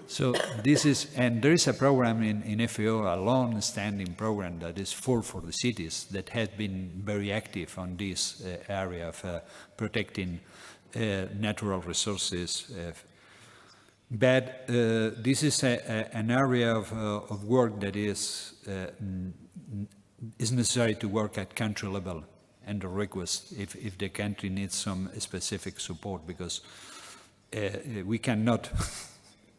Speaker 16: So this is, and there is a program in FAO, a long-standing program that is for the cities that has been very active on this area of protecting natural resources. But this is an area of work that is is necessary to work at country level and the request if the country needs some specific support, because we cannot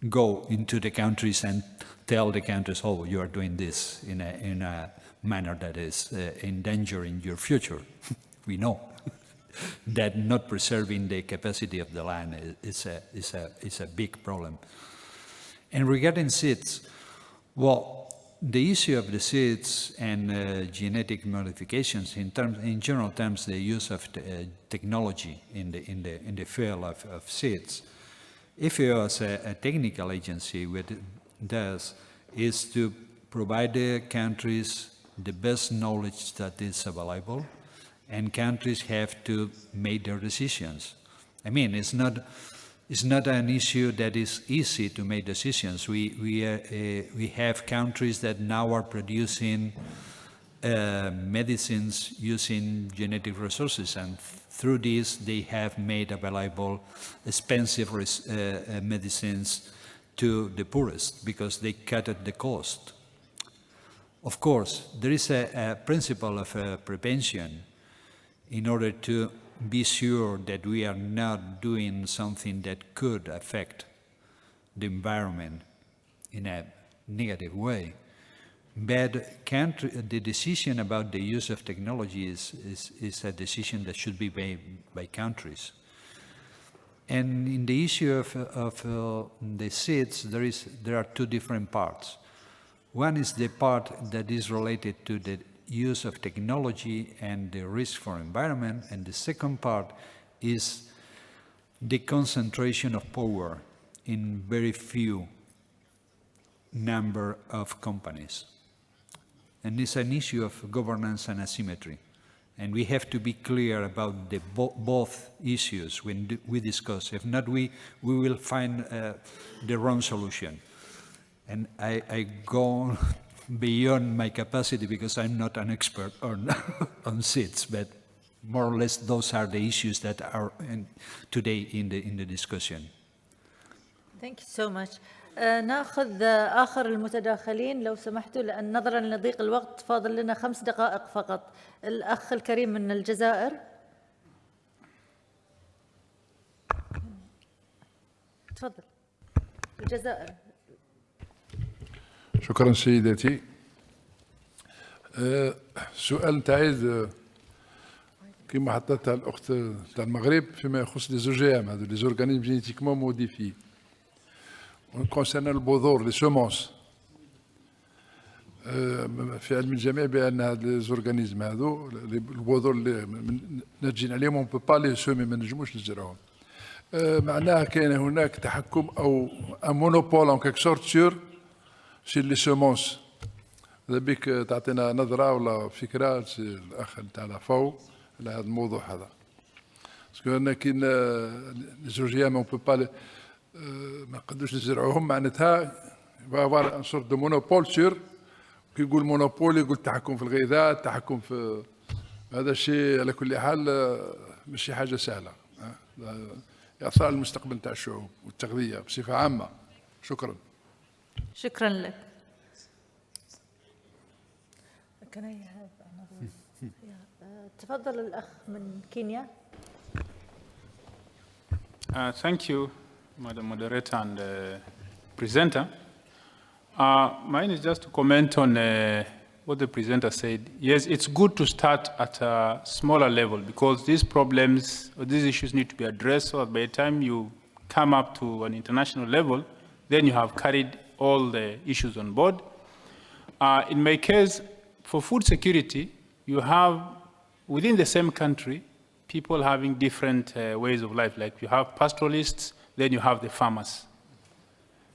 Speaker 16: go into the countries and tell the countries, oh, you are doing this in a manner that is endangering your future. We know that not preserving the capacity of the land is a big problem. And regarding seeds, well, the issue of the seeds and genetic modifications, in general terms, the use of technology in the field of seeds, IFAO as a technical agency, what it does is to provide the countries the best knowledge that is available, and countries have to make their decisions. I mean, it's not an issue that is easy to make decisions. We have countries that now are producing medicines using genetic resources, and through this they have made available expensive medicines to the poorest because they cut the cost. Of course, there is a principle of prevention in order to be sure that we are not doing something that could affect the environment in a negative way. But the decision about the use of technology is a decision that should be made by countries. And in the issue of the seeds, there are two different parts. One is the part that is related to the use of technology and the risk for environment, and the second part is the concentration of power in very few number of companies. And it's an issue of governance and asymmetry. And we have to be clear about both issues when we discuss. If not, we will find the wrong solution. And I go beyond my capacity because I'm not an expert on seeds, but more or less those are the issues that are today in the discussion.
Speaker 15: Thank you so much. ناخذ آخر المتداخلين لو سمحتوا، لأن نظرا لضيق الوقت فاضل لنا 5 دقائق فقط. الأخ الكريم من الجزائر. تفضل. الجزائر.
Speaker 6: شكرا سيدتي. سؤال نتاعي كما حطتها الأخت تاع المغرب فيما يخص لي زوجيام هذو لي زورغانيزم جينيتيكمون موديفي. كونسيرن البذور لي سومونس. في علم الجميع بأن هاد لي زورغانيزم هذو البذور اللي ناجين عليهم اون بو با لي سومي ما نجموش نزرعوهم. معناها كاين هناك تحكم أو ان مونوبول ان كيك سورت سور لي سومونس. إذا بك تعطينا نظرة ولا فكرة الأخ تاع الفاو على هذا الموضوع هذا. باسكو أنا كاين لي زوجيام اون بو با ما نقدروش نزرعوهم، معناتها فوار ان سورت دو مونوبول سور. كي يقول مونوبول يقول التحكم في الغذاء، التحكم في هذا الشيء على كل حال ماشي حاجة سهلة. يأثر على المستقبل تاع الشعوب والتغذية بصفة عامة. شكرا.
Speaker 15: شكرا لك. تفضل الأخ من كينيا.
Speaker 20: Thank you, Madam Moderator and presenter. Mine is just to comment on what the presenter said. Yes, it's good to start at a smaller level because these problems or these issues need to be addressed so that by the time you come up to an international level, then you have carried all the issues on board. In my case, for food security, you have within the same country people having different ways of life. Like you have pastoralists, then you have the farmers.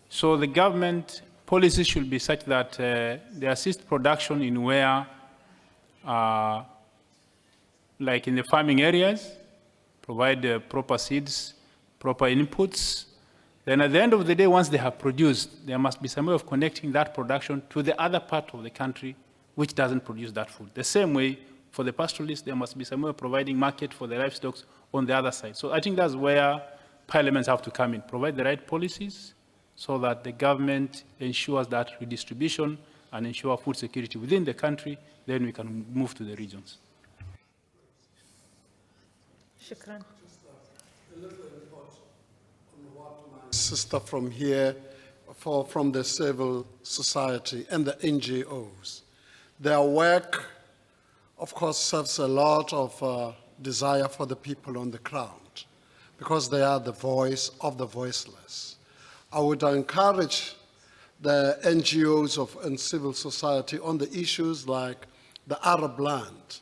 Speaker 20: So the government policies should be such that they assist production in where, like in the farming areas, provide proper seeds, proper inputs. Then at the end of the day, once they have produced, there must be some way of connecting that production to the other part of the country which doesn't produce that food. The same way, for the pastoralists, there must be some way of providing market for the livestock on the other side. So I think that's where parliaments have to come in, provide the right policies so that the government ensures that redistribution and ensure food security within the country, then we can move to the regions.
Speaker 15: شكرا.
Speaker 7: Sister from here, from the civil society and the NGOs. Their work, of course, serves a lot of desire for the people on the ground, because they are the voice of the voiceless. I would encourage the NGOs and civil society on the issues like the Arab land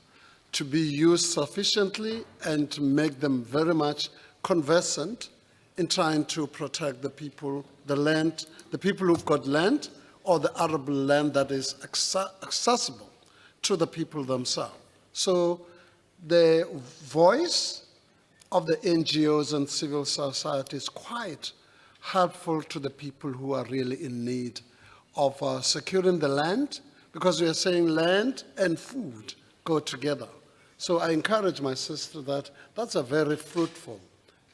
Speaker 7: to be used sufficiently and to make them very much conversant in trying to protect the people, the land, the people who've got land, or the arable land that is accessible to the people themselves. So the voice of the NGOs and civil society is quite helpful to the people who are really in need of securing the land, because we are saying land and food go together. So I encourage my sister that that's a very fruitful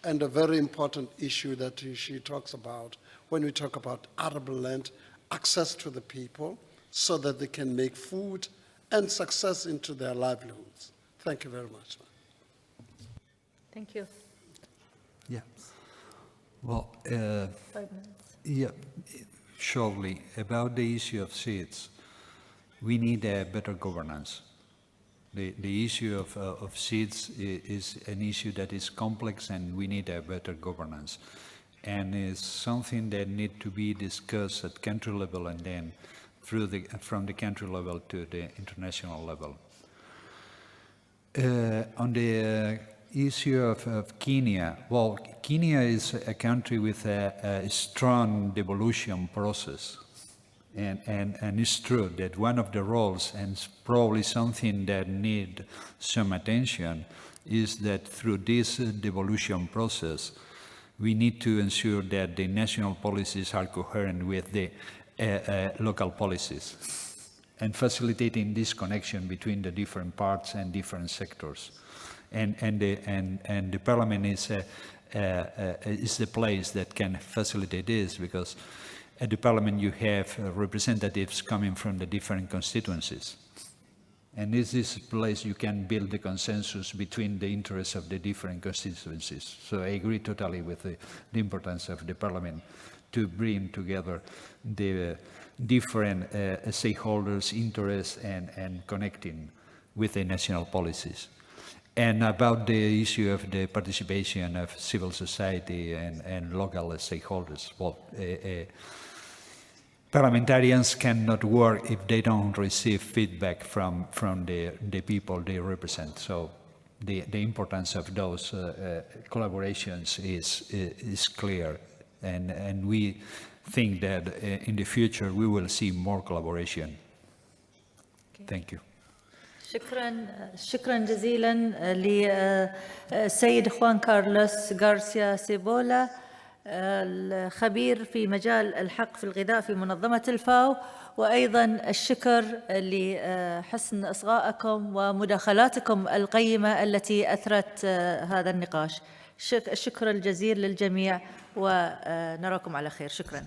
Speaker 7: and a very important issue that she talks about when we talk about arable land, access to the people so that they can make food and success into their livelihoods. Thank you very much.
Speaker 15: Thank you.
Speaker 16: Yeah. Well,
Speaker 15: 5 minutes.
Speaker 16: yeah, shortly, about the issue of seeds, we need a better governance. The issue of seeds is an issue that is complex, and we need a better governance. And it's something that needs to be discussed at country level and then from the country level to the international level. On the issue of Kenya, well, Kenya is a country with a strong devolution process. And it's true that one of the roles, and probably something that needs some attention, is that through this devolution process, we need to ensure that the national policies are coherent with the local policies, and facilitating this connection between the different parts and different sectors. And the Parliament is the place that can facilitate this, because at the Parliament you have representatives coming from the different constituencies. And this is a place you can build the consensus between the interests of the different constituencies. So I agree totally with the importance of the Parliament to bring together the different stakeholders' interests and connecting with the national policies. And about the issue of the participation of civil society and local stakeholders, well, parliamentarians cannot work if they don't receive feedback from the people they represent. So the importance of those collaborations is clear, and we think that in the future we will see more collaboration. Okay. Thank you.
Speaker 15: شكرا جزيلا للسيد خوان كارلوس غارسيا سيبولا، الخبير في مجال الحق في الغذاء في منظمة الفاو، وأيضا الشكر لحسن إصغائكم ومداخلاتكم القيمة التي أثرت هذا النقاش. الشكر الجزيل للجميع، ونراكم على خير. شكرا.